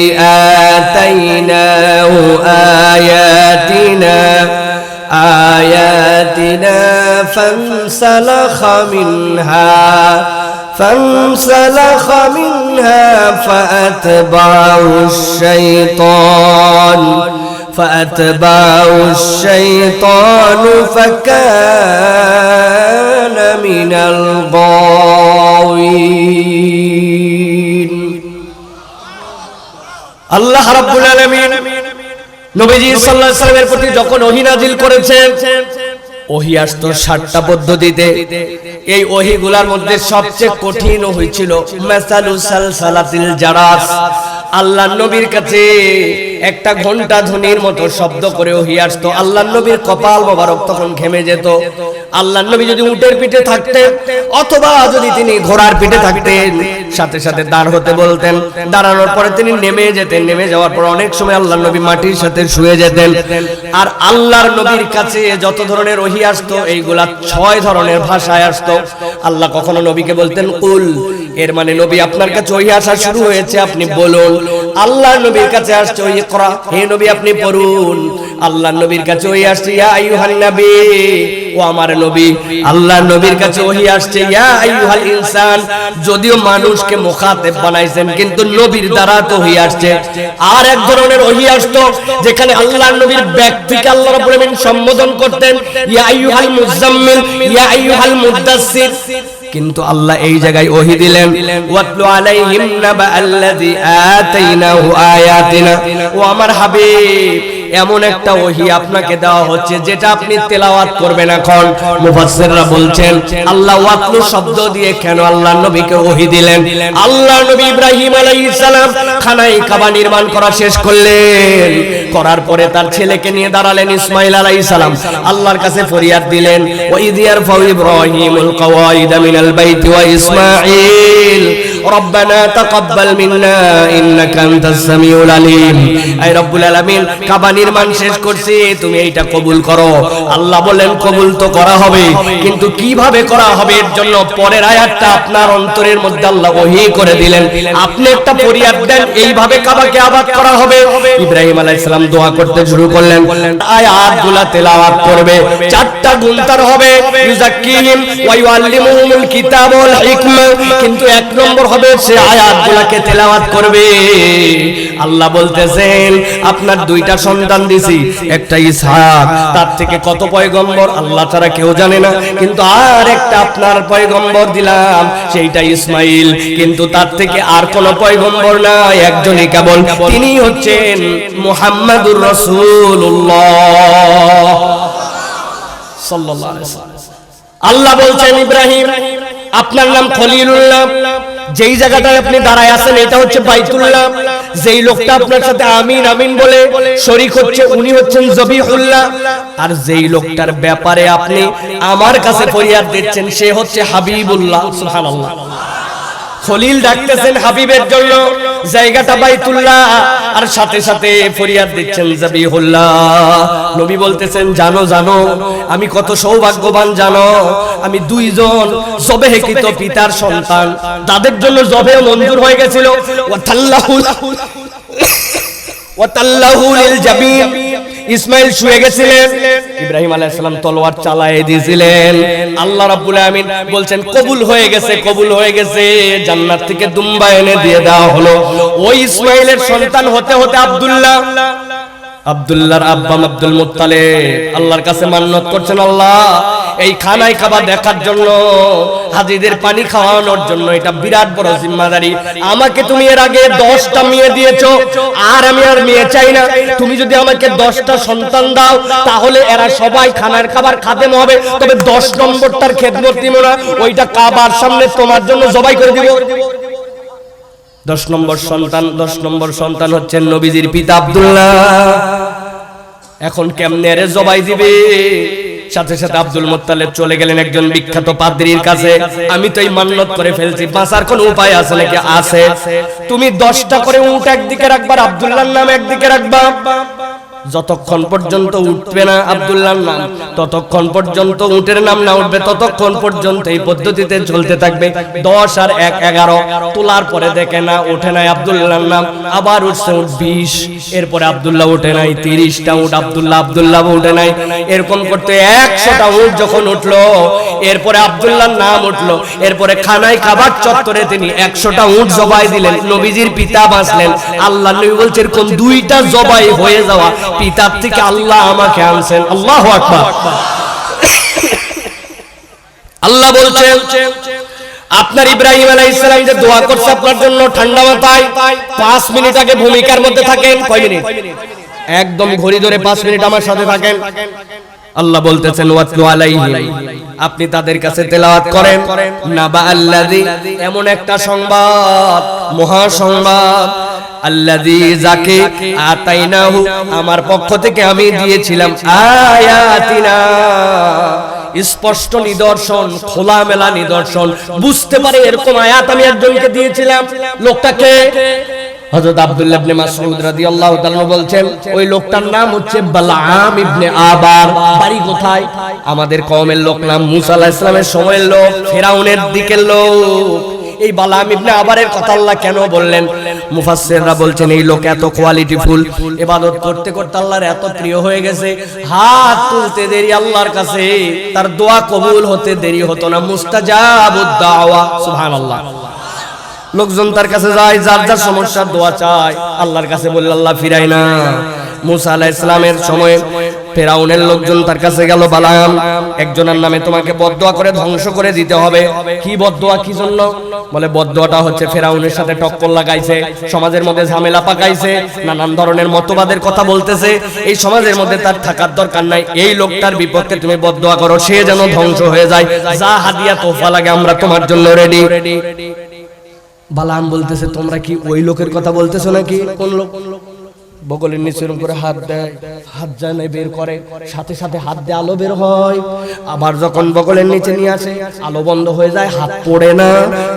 آتيناه آياتنا فانسلخ منها فأتبعه الشيطان فكان من الغاوين। আল্লাহ রাব্বুল আলামিন নবীজি সাল্লাল্লাহু আলাইহি ওয়াসাল্লামের প্রতি যখন ওহী নাযিল করেছেন, ওহী আসতো 7টা পদ্ধতিতে। এই ওহীগুলোর মধ্যে সবচেয়ে কঠিন ওহী ছিল মাসালু সালসালাতিল জারাস। আল্লাহর নবীর কাছে একটা ঘন্টা ধ্বনির মতো শব্দ করে ওহী আসতো। আল্লাহর নবীর কপাল মোবারক তখন ঘেমে যেত। আল্লাহর নবী যদি উটের পিঠে থাকতেন অথবা যদি তিনি ঘোড়ার পিঠে থাকতেন, সাথে সাথে দাঁড় হতে বলতেন, দাঁড়ানোর পরে তিনি নেমে যেতেন। নেমে যাওয়ার পর অনেক সময় আল্লাহর নবী মাটির সাথে শুয়ে যেতেন। আর আল্লাহর নবীর কাছে যত ধরনের ওহী আসতো এইগুলা 6 ধরনের ভাষায় আসতো। আল্লাহ কখনো নবীকে বলতেন কুল, এর মানে নবী আপনার কাছে ওহী আসা শুরু হয়েছে, আপনি বলুন। আল্লাহর নবীর কাছে আসছে ওহী ইকরা, হে নবী আপনি পড়ুন। আল্লাহর নবীর কাছে ওহী আসছে ইয়া আইয়ুহান নবী, ও আমার নবী। আল্লাহর নবীর কাছে ওহী আসছে ইয়া আইয়ুহাল ইনসান, যদিও মানুষকে মুখাতেব বানাইছেন কিন্তু নবীর দ্বারা তো ওহী আসছে। আর এক ধরনের ওহী আসতো যেখানে আল্লাহর নবীর ব্যক্তিকে আল্লাহ রাব্বুল আলামিন সম্বোধন করতেন ইয়া আইয়ুহাল মুজাম্মিল, ইয়া আইয়ুহাল মুদাসসির। কিন্তু আল্লাহ এই জায়গায় ওহী দিলেন, ওয়াতলু আলাইহিম নাবা আল্লাযী আতাইনাহু আয়াতিনা। ও আমার হাবিব, এমন একটা ওহী আপনাকে দেওয়া হচ্ছে যেটা আপনি তেলাওয়াত করবেন। এখন মুফাসসিররা বলছেন আল্লাহ ওয়াতলু শব্দ দিয়ে কেন আল্লাহ নবীকে ওহী দিলেন? আল্লাহ নবী ইব্রাহিম আলাইহিস সালাম খানায় কাবা নির্মাণ করা শেষ করলেন, করার পরে তার ছেলেকে নিয়ে দাঁড়ালেন ইসমাঈল আলাইহিস সালাম, আল্লাহর কাছে ফরিয়াদ দিলেন, ওয়া ইয ইয়ারফাউ ইব্রাহিমুল কওয়াইদা মিনাল বাইতি ওয়া ইসমাঈল রব্বানা তাকাব্বাল মিন্না ইন্নাকা আনতাস সামিউল আলিম। আয় রব্বুল আলামিন, কাবা নির্মাণ শেষ করছি, তুমি এইটা কবুল করো। আল্লাহ বলেন কবুল তো করা হবে, কিন্তু কিভাবে করা হবে এর জন্য পরের আয়াতটা আপনার অন্তরের মধ্যে আল্লাহ ওহী করে দিলেন। আপনি একটা ফরিয়াদ দেন, এইভাবে কাবাকে আবাদ করা হবে। ইব্রাহিম আলাইহিস সালাম দোয়া করতে শুরু করলেন, আয়াতগুলো তেলাওয়াত করবে, চারটা গুণ তার হবে, ইউযাক্কিহিম ওয়া ইউআল্লিমুহুমুল কিতাব ওয়াল হিকমা। কিন্তু এক নম্বর হবে সে আয়াতগুলোকে তেলাওয়াত করবে। আল্লাহ বলতেছেন আপনার দুইটা সন্তান দিছি, একটা ইসহাক, তার থেকে কত পয়গম্বর আল্লাহ ছাড়া কেউ জানে না, কিন্তু আর একটা আপনার পয়গম্বর দিলাম, সেইটা ইসমাইল, কিন্তু তার থেকে আর কোন পয়গম্বর নাই, একজনই কেবল, তিনি হচ্ছেন মুহাম্মাদুর রাসূলুল্লাহ সাল্লাল্লাহু আলাইহি ওয়াসাল্লাম। আল্লাহ বলছেন ইব্রাহিম আপনার নাম খলিলুল্লাহ, যেই জায়গাটায় আপনি দাঁড়ায় আছেন এটা হচ্ছে বাইতুল্লাহ, যেই লোকটা আপনার সাথে আমিন আমিন বলে শরীক হচ্ছে উনি হচ্ছেন জবিহুল্লাহ, আর যেই লোকটার ব্যাপারে আপনি আমার কাছে ফরিয়াদ দিচ্ছেন সে হচ্ছে হাবিবুল্লাহ। সুবহানাল্লাহ। খলিল ডাকতেছেন হাবিবের জন্য, জায়গাটা বাইতুল্লাহ, আর সাথে সাথে ফরিয়াদ দিচ্ছেন জবিহুল্লাহ। নবী বলতেছেন জানো জানো আমি কত সৌভাগ্যবান জানো, আমি দুইজন জবেহকৃত পিতার সন্তান, তাদের জন্য জবে মঞ্জুর হয়ে গেছিল। ওয়াতাল্লাহু লিল জাবিন, ইসমাইল শুয়ে গেছিলেন, ইব্রাহিম আলাইহিস সালাম তলোয়ার চালায়ে দিয়েছিলেন। আল্লাহ রাব্বুল আমিন বলছেন কবুল হয়ে গেছে, কবুল হয়ে গেছে, জান্নাত থেকে দুম্বা এনে দিয়ে দেওয়া হলো। ওই ইসমাইলের সন্তান হতে হতে আব্দুল্লাহ, আব্দুল্লাহর আব্বা আব্দুল মুত্তালিব আল্লাহর কাছে মান্নত করছেন, আল্লাহ এই খানায় কাবা দেখার জন্য, হাজীদের পানি খাওয়ানোর জন্য, এটা বিরাট বড় জিম্মাদারি। আমাকে তুমি এর আগে 10টা মেয়ে দিয়েছো, আর আমি আর মেয়ে চাই না। তুমি যদি আমাকে 10টা সন্তান দাও তাহলে এরা সবাই খানার খাবার খাদেম হবে, তবে 10 নম্বরটার খেদমত দিব না, ওইটা কাবার সামনে তোমার জন্য জবাই করে দিব। 10 নম্বর সন্তান হচ্ছেন নবীজির পিতা আব্দুল্লাহ। এখন কেমনে রে জবাই দিবে? সাথে সাথে আব্দুল মুত্তালিব চলে গেলেন একজন বিখ্যাত পাদ্রীর কাছে, আমি তো এই মান্নত করে ফেলছি, বাঁচার কোন উপায় আছে নাকি? আছে, তুমি 10টা করে উট একদিকে রাখবা, আব্দুল্লাহর নাম একদিকে রাখবা, যতক্ষণ পর্যন্ত উঠবে না আব্দুল্লাহর নাম, ততক্ষণ পর্যন্ত উটের নাম না উঠবে, ততক্ষণ পর্যন্ত এই পদ্ধতিতে চলতে থাকবে। 10 আর 1 11, তোলার পরে দেখে না ওঠে নাই আব্দুল্লাহর নাম, আবার উঠছে উট 20, এরপরে আব্দুল্লাহ উঠে নাই, 30টা উট আব্দুল্লাহ উঠে নাই, এরকম করতে 100টা উট যখন উঠলো, এরপরে আব্দুল্লাহর নাম উঠলো, এরপরে খানায় কাবার চত্বরে তিনি 100টা উট জবাই দিলেন, নবীজির পিতা বাঁচলেন। আল্লাহ নবী বলছেন কোন 2টা জবাই হয়ে যাওয়া পিতার থেকে আল্লাহ আমাকে আনছেন। আল্লাহু আকবার। আল্লাহ বলছেন আপনার ইব্রাহিম আলাইহিস সালাম যে দোয়া করছে আপনার জন্য, ঠান্ডা মাথায় 5 মিনিট আগে ভূমিকার মধ্যে থাকেন। কয় মিনিট? একদম ঘড়ি ধরে 5 মিনিট আমার সাথে থাকেন। আল্লাহ বলতেছেন ওয়াতলু আলাইহিম, আপনি তাদের কাছে তেলাওয়াত করেন, নাবা আল্লাযী, এমন একটা সংবাদ, মহা সংবাদ, আল্লাযী যাকে আতাইনাহু, আমার পক্ষ থেকে আমি দিয়েছিলাম, আয়াতিনা, স্পষ্ট নিদর্শন, খোলামেলা নিদর্শন, বুঝতে পারে এরকম আয়াত আমি একজনকে দিয়েছিলাম। লোকটাকে হযরত আব্দুল্লাহ ইবনে মাসউদ রাদিয়াল্লাহু তাআলা বলছেন ওই লোকটার নাম হচ্ছে বালআম ইবনে আবার। বাড়ি কোথায়? আমাদের কওমের লোক নাম, মুসা আলাইহিস সালামের সময়ের লোক, ফেরাউনের দিকের লোক। এই বালআম ইবনে আবারের কথা আল্লাহ কেন বললেন? মুফাসসিররা বলছেন এই লোক এত কোয়ালিটিফুল, ইবাদত করতে করতে আল্লাহর এত প্রিয় হয়ে গেছে, হাত তুলতে দেরি আল্লাহর কাছে, তার দোয়া কবুল হতে দেরি হতো না। মুস্তাজাবুদ দাওয়া, সুবহানাল্লাহ। লোকজন তার কাছে যায়, যার যার সমস্যার দোয়া চায়, আল্লাহর কাছে বললে আল্লাহ ফিরায় না। মুসা আলাইহিস সালামের সময়ে ফেরাউনের লোকজন তার কাছে গেল, বালাম একজনের নামে তোমাকে বদদোয়া করে ধ্বংস করে দিতে হবে। কি বদদোয়া, কি জন্য? বলে বদদোয়াটা হচ্ছে ফেরাউনের সাথে টক্কর লাগাইছে, সমাজের মধ্যে ঝামেলা পাকাইছে, নানান ধরনের মতবাদের কথা বলতেছে, এই সমাজের মধ্যে তার থাকার দরকার নাই, এই লোকটার বিপক্ষে তুমি বদদোয়া করো, সে যেন ধ্বংস হয়ে যায়, যা হাদিয়া তোফা লাগে আমরা তোমার জন্য রেডি। বালাম বলতেছে তোমরা কি ওই লোকের কথা বলতেছো নাকি? কোন লোক? বগলের নিচে এরকম করে হাত দেয়, হাত জানে বের করে, সাথে সাথে হাত দিয়ে আলো বের হয়, আবার যখন বগলের নিচে নিয়ে আসে আলো বন্ধ হয়ে যায়, হাত পড়ে না,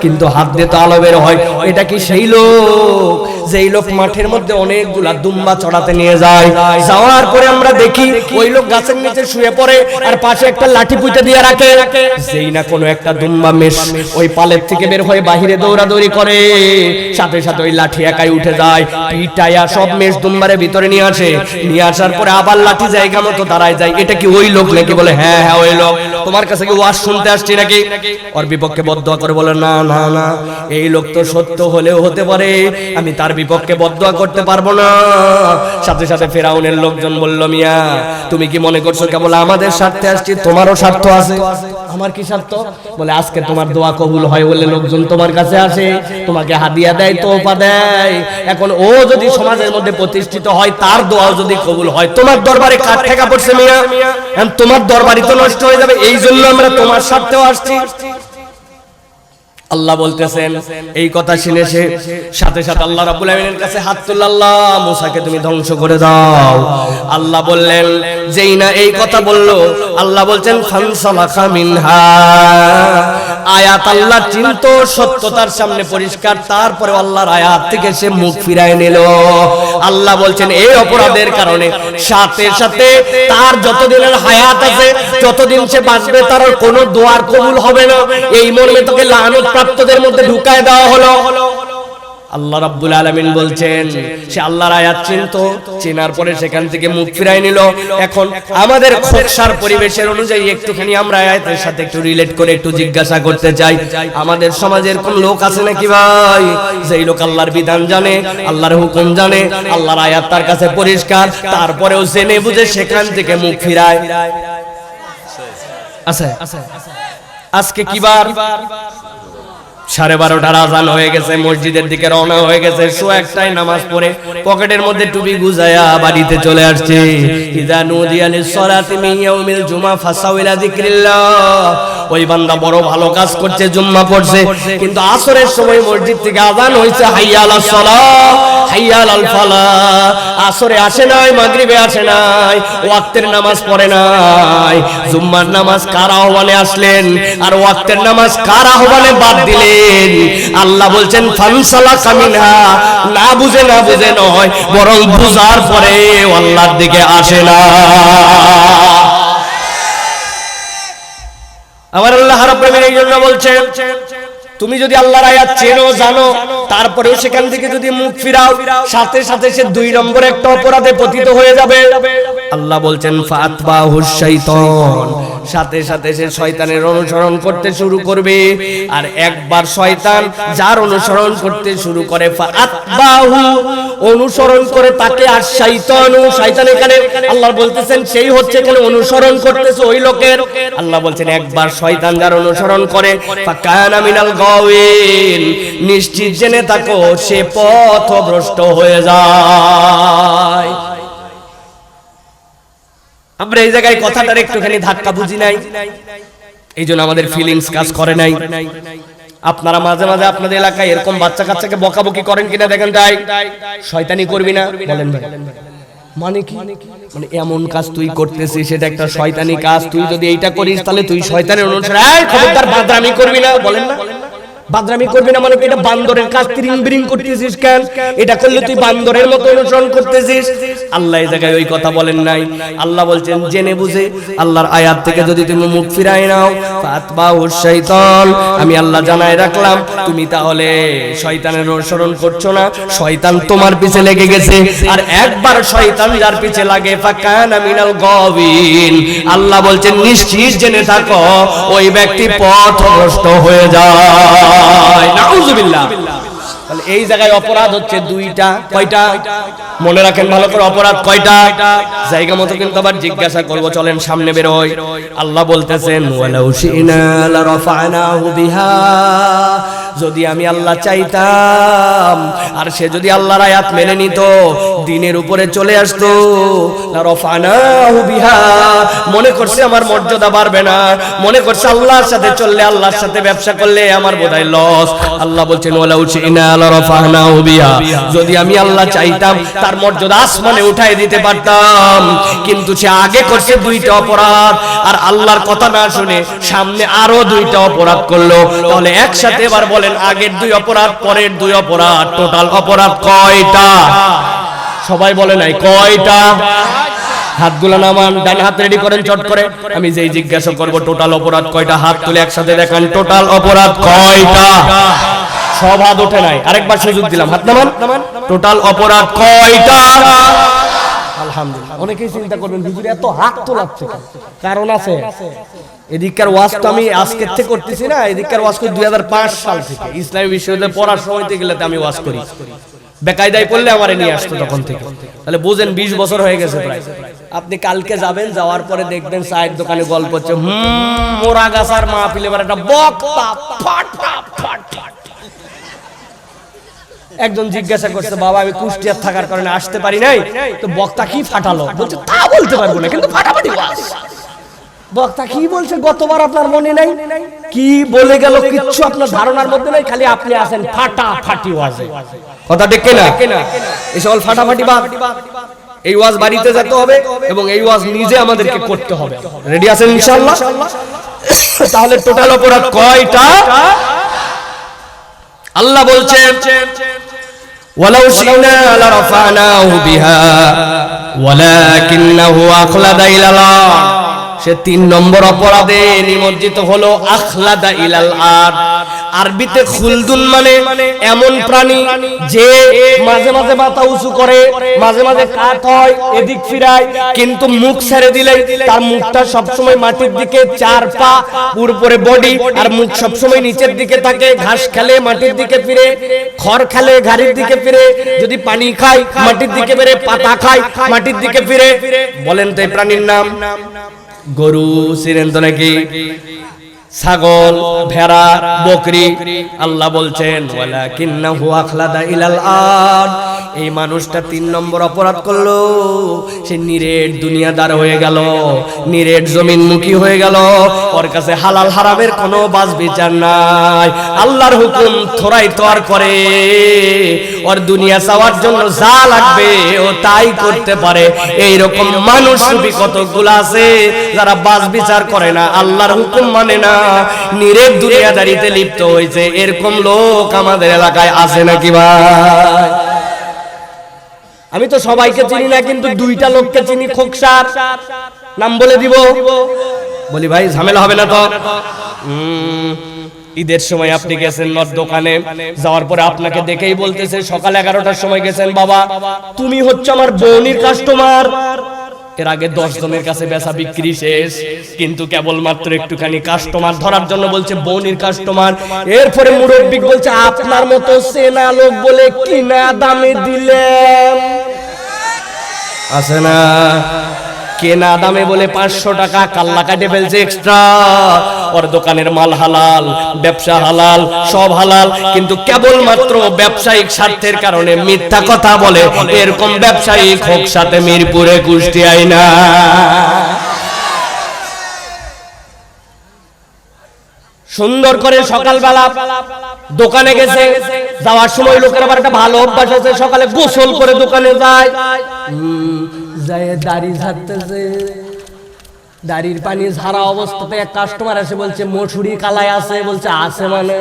কিন্তু হাত দিয়ে তো আলো বের হয়। এটা কি সেই লোক যেই লোক মাঠের মধ্যে অনেকগুলা দুম্বা চড়াতে নিয়ে যায়, যাওয়ার পরে আমরা দেখি ওই লোক গাছের নিচে শুয়ে পড়ে আর পাশে একটা লাঠি পুঁতে দিয়ে রাখে, যেই না কোনো একটা দুম্বা মেষ ওই পালের থেকে বের হয়ে বাহিরে দৌড়াদৌড়ি করে, সাথে সাথে ওই লাঠি একাই উঠে যায়, পিটায়া সব মেষ দুম্বারে ভিতরে নিয়ে আসে, নিয়ে আসার পরে আবার লাঠি জায়গা মতো দাঁড়ায় যায়। এটা কি ওই লোক নাকি? বলে হ্যাঁ হ্যাঁ ওই লোক। তোমার কাছে কি ওয়াজ শুনতে আসছি নাকি? ওর বিপক্ষে বদদোয়া করে বলে না না না, এই লোক তো সত্য হলেও হতে পারে, আমি তার বিপক্ষে বদদোয়া করতে পারবো না। সাথে সাথে ফেরাউনের লোকজন বলল, মিয়া তুমি কি মনে করছো কেবল আমাদের স্বার্থে আসছি? তোমারও স্বার্থ আছে। আমার কি স্বার্থ? বলে আজকে তোমার দোয়া কবুল হয় বলে লোকজন তোমার কাছে আসে, তোমাকে হাদিয়া দেয়, তোফা দেয়। এখন ও যদি সমাজের মধ্যে প্রতিষ্ঠিত হয়, তার দোয়াও যদি কবুল হয়, তোমার দরবারে কার ঠেকা পড়ছে মিয়া? তোমার দরবারই তো নষ্ট হয়ে যাবে, এই জন্য আমরা তোমার স্বার্থেও আসছি। আল্লাহ বলতেছেন এই কথা শুনে সে সাথে সাথে আল্লাহ রাব্বুল আলামিনের কাছে হাত তুলল, আল্লাহ মুসাকে তুমি ধ্বংস করে দাও। আল্লাহ বললেন, যেই না এই কথা বললো, আল্লাহ বলছেন ফানসালাখা মিনহা। আয়াত আল্লাহ চিন্তা সত্যতার সামনে পরিষ্কার, তারপরে আল্লাহর আয়াত থেকে সে মুখ ফিরায় নিল। আল্লাহ বলছেন এই অপরাধের কারণে সাথে সাথে তার যতদিনের হায়াত আছে, যতদিন সে বাঁচবে, তার কোনো দোয়ার কবুল হবে না, এই মর্মে তোকে লানত প্রাপ্তদের মধ্যে ঢুকায় দেওয়া হলো। আল্লাহ রাব্বুল আলামিন বলছেন সে আল্লাহর আয়াত চিনতো, চেনার পরে সেখান থেকে মুখ ফিরাই নিল। এখন আমাদের খোকসার পরিবেশের অনুযায়ী একটুখানি আমরা আয়াতের সাথে একটু রিলেট করে একটু জিজ্ঞাসা করতে চাই, আমাদের সমাজের কোন লোক আছে নাকি ভাই যেই লোক আল্লাহর বিধান জানে, আল্লাহর হুকুম জানে, আল্লাহর আয়াত তার কাছে পরিষ্কার, তারপরেও জেনে বুঝে সেখান থেকে মুখ ফিরায়? আছে? আজকে কি বার? 12:30 আজান হয়ে গেছে, মসজিদের দিকে রওনা হয়ে গেছে, একটাই নামাজ পড়ে পকেটের মধ্যে টুপি গুজায়া বাড়িতে চলে আসছে। ইযা নুদিয়া লিস-সালাতি মিন ইয়াউমিল জুমআ ফাসাউ ইলা যিকরিল্লাহ। ওই বান্দা বড় ভালো কাজ করছে, জুম্মা পড়ছে, কিন্তু আসরের সময় মসজিদ থেকে আজান হইছে, হাইয়া আলাস সালাহ হাইয়া আলাল ফালাহ। আসরে আসে নাই, মাগরিবে আসে নাই, ওয়াক্তের নামাজ পড়ে নাই, জুম্মার নামাজ কার আহ্বানে আসলেন আর ওয়াক্তের নামাজ কার আহ্বানে বাদ দিলেন? আল্লাহ বলছেন ফানসালাখা মিনহা। না বুঝে নয়, বরং বুঝার পরে আল্লাহর দিকে আসে না। আমার আল্লাহ রাব্বুল আলামিন এই জন্য বলছেন, তুমি যদি আল্লাহর আয়াত চেনো জানো, তারপরেও সেখান থেকে যদি মুখ ফিরাও, সাথে সাথে সে 2 নম্বরে একটা অপরাধে পতিত হয়ে যাবে। আল্লাহ বলছেন ফাতবাহুশ শাইতান, সাথে সাথে সে শয়তানের অনুসরণ করতে শুরু করবে। আর একবার শয়তান যার অনুসরণ করতে শুরু করে, ফাতবাহু অনুসরণ করে তাকে, আর শয়তানু শয়তান এখানে আল্লাহ বলতেছেন সেই হচ্ছে এখানে অনুসরণ করতেছে ওই লোকের। আল্লাহ বলছেন একবার শয়তান যার অনুসরণ করে, ফাকানা মিনাল গাওয়িন, নিশ্চিত জেনে থাকো সে পথভ্রষ্ট হয়ে যায়। আমরা এই জায়গায় কথাটার একটুখানি ধাক্কা বুঝি নাই, এই জন্য আমাদের ফিলিংস কাজ করে নাই। আপনারা মাঝে মাঝে আপনাদের এলাকায় এরকম বাচ্চা কাচ্চাকে বকাবকি করেন কিনা দেখেন, তাই শয়তানি করবি না বলেন ভাই, মানে কি? মানে এমন কাজ তুই করতেছিস, সেটা একটা শয়তানি কাজ, তুই যদি এইটা করিস তাহলে তুই শয়তানের অনুসরণ। এই খবরদার বাদরামি করবি না বলেন না, বাদরামি করবি না মানে এটা বান্দরের কাজ, তিরিং বিরিং করতেছিস কেন? এটা করলে তুই বান্দরের মতো অনুসরণ করতেছিস। আল্লাহ এই জায়গায় ওই কথা বলেন নাই। আল্লাহ বলছেন জেনে বুঝে আল্লাহর আয়াত থেকে যদি তুমি মুখ ফিরাই নাও, ফাতবাহুশ শাইতান, আমি আল্লাহ জানাই রাখলাম তুমি তাহলে শয়তানের অনুসরণ করছো না, শয়তান তোমার পিছে লেগে গেছে। আর একবার শয়তান যার পিছে লাগে, ফাকানা মিনাল গাওয়িন, আল্লাহ বলছেন নিশ্চিত জেনে থাকো ওই ব্যক্তি পথভ্রষ্ট হয়ে যায়। নাউযুবিল্লাহ। তাহলে এই জায়গায় অপরাধ হচ্ছে দুইটা। কয়টা মনে রাখেন ভালো করে, অপরাধ কয়টা? জায়গা মতো কিন্তু আবার জিজ্ঞাসা করব, চলেন সামনে বের হই। আল্লাহ বলতেছেন ওয়ালাউ শিনা লারাফানাহু বিহা, যদি আমি আল্লাহ চাইতাম আর সে যদি আল্লাহর আয়াত মেনে নিত, দ্বীনের উপরে চলে আসতো, লারাফানাহু বিহা, মনে করছে আমার মর্যাদা বাড়বে না, মনে করছে আল্লাহর সাথে চললে, আল্লাহর সাথে ব্যবসা করলে আমার বোধহয় লস। আল্লাহ বলছেন ওয়ালাউ শিনা লারাফানাহু বিহা, যদি আমি আল্লাহ চাইতাম তার মর্যাদা আসমানে উঠাই দিতে পারতাম, কিন্তু সে আগে করছে দুইটা অপরাধ আর আল্লাহর কথা না শুনে সামনে আরো দুইটা অপরাধ করলো। তাহলে একসাথে এবার বলেন, আগের দুই অপরাধ পরের দুই অপরাধ, টোটাল অপরাধ কয়টা? সবাই বলে নাই কয়টা? হাতগুলো নামান, ডান হাত রেডি করেন চট করে। আমি যেই জিজ্ঞাসা করব টোটাল অপরাধ কয়টা, হাত তুলে একসাথে দেখান টোটাল অপরাধ কয়টা। সব হাত ওঠে নাই, আরেকবার সুযোগ দিলাম, হাত নামান। টোটাল অপরাধ কয়টা? আলহামদুলিল্লাহ। অনেকেই চিন্তা করবেন হুজুর এত হাত তোলাচ্ছে কারণ আছে। এদিককার ওয়াজ তো আমি আজকের থেকে করতেছি না, এদিককার ওয়াজ করি 2005 সাল থেকে। ইসলামী বিশ্ববিদ্যালয়ে পড়ার সময় থেকে গেলে আমি ওয়াজ করি, বেকায়দায় পড়লে আমারে নিয়ে আসতো তখন থেকে। তাহলে বুঝেন 20 বছর হয়ে গেছে প্রায়। আপনি কালকে যাবেন, যাওয়ার পরে দেখবেন চায়ের দোকানে গল্প হচ্ছে, মোরা গাছার মাহফিলে এবার একটা বক্তা ফাটাফাট। একজন জিজ্ঞাসা করছে, বাবা আমি কুষ্টিয়ার থাকার কারণে আসতে পারি নাই, তো বক্তা কি ফাটালো? বলছে তা বলতে পারবো না, কিন্তু ফাটাফাটি ওয়াজ। বক্তা কি বলছে গতবার আপনার মনে নাই? কি বলে গেল কিচ্ছু আপনার ধারণার মধ্যে নাই, খালি আপনি আছেন ফাটাফাটি ওয়াজে। কথা ঠিক কিনা? এই সকল ফাটাফাটি বাদ। এই ওয়াজ বাড়িতে যেতে হবে এবং এই ওয়াজ নিজে আমাদেরকে করতে হবে। রেডি আছেন ইনশাআল্লাহ? তাহলে টোটাল অপরাধ কয়টা? আল্লাহ বলছেন ওয়ালাউ শিনা লারাফানাহু বিহা ওয়ালাকিন্নাহু আখলাদা ইলাল আরদ, সে 3 নম্বর অপরাধে নিমজ্জিত হলো। আখলাদা ইলাল আরদ, আরবিতে খুলদুন মানে এমন প্রাণী যে মাঝে মাঝে মাথা উঁচু করে, মাঝে মাঝে কাত হয়, এদিক ফিরায়, কিন্তু মুখ ছেড়ে দিলে তার মুখটা সবসময় মাটির দিকে, 4 পা উপরে বডি, আর মুখ সবসময় নিচের দিকে থাকে। ঘাস খেলে মাটির দিকে ফিরে, খড় খেলে ঘাড়ির দিকে ফিরে, যদি পানি খায় মাটির দিকে ফিরে, পাতা খায় মাটির দিকে ফিরে। বলেন তো এই প্রাণীর নাম? গরু চিনেন তো নাকি? ছাগল, ভেড়া, বকরি। আল্লাহ বলছেন ওয়ালাকিন্নাহু আখলাদা ইলাল আরদ, এই মানুষটা 3 নম্বর অপরাধ করলো। সে নিরেট দুনিয়াদার হয়ে গেল, নিরেট জমিনমুখী হয়ে গেল। ওর কাছে হালাল হারামের কোনো বাজ বিচার নাই। আল্লাহর হুকুম থোড়াই তোয়ার করে, ওর দুনিয়া চাওয়ার জন্য যা লাগবে ও তাই করতে পারে। এইরকম মানুষ কতগুলো আছে যারা বাজ বিচার করে না, আল্লাহর হুকুম মানে না, নিরেট দুনিয়াদারিতে লিপ্ত হয়েছে। এরকম লোক আমাদের এলাকায় আছে নাকি ভাই? আমি তো সবাইকে চিনি না, কিন্তু 2টা লোককে চিনি। খোকসার নাম বলে দিব, বলি ভাই ঝামেলা হবে না তো? ঈদের সময় আপনি গেছেন নট দোকানে, যাওয়ার পরে আপনাকে দেখেই বলতেছে সকাল 11টার সময় গেছেন, বাবা তুমি হচ্ছে আমার বোনের কাস্টমার। এর আগে 10 জনের কাছে বেচা বিক্রি শেষ, কিন্তু কেবলমাত্র একটুখানি কাস্টমার ধরার জন্য বলছে বোনের কাস্টমার। এরপরে মুরব্বি বলছে আপনার মতো চেনা লোক বলে কিনা দামে দিলেন। আছে না? কেনা দামে বলে 500 টাকা কাল্লা কাটে ফেলছে এক্সট্রা। ওর দোকানের মাল হালাল, ব্যবসা হালাল, সব হালাল, কিন্তু কেবলমাত্র ব্যবসায়িক স্বার্থের কারণে মিথ্যা কথা বলে। এরকম ব্যবসায়িক হোক সাথে মিরপুরে, কুষ্টিয়ায় না। সুন্দর করে সকালবেলা দোকানে গেছে, যাওয়ার সময় লোকের আবার একটা ভালো অভ্যাস আছে, সকালে গোসল করে দোকানে যায়, দাড়ি ঝাড়তেছে। দাড়ির পানি ঝাড়া অবস্থাতে এক কাস্টমার এসে বলছে মসুরি কালাই আছে। বলছে আছে মানে?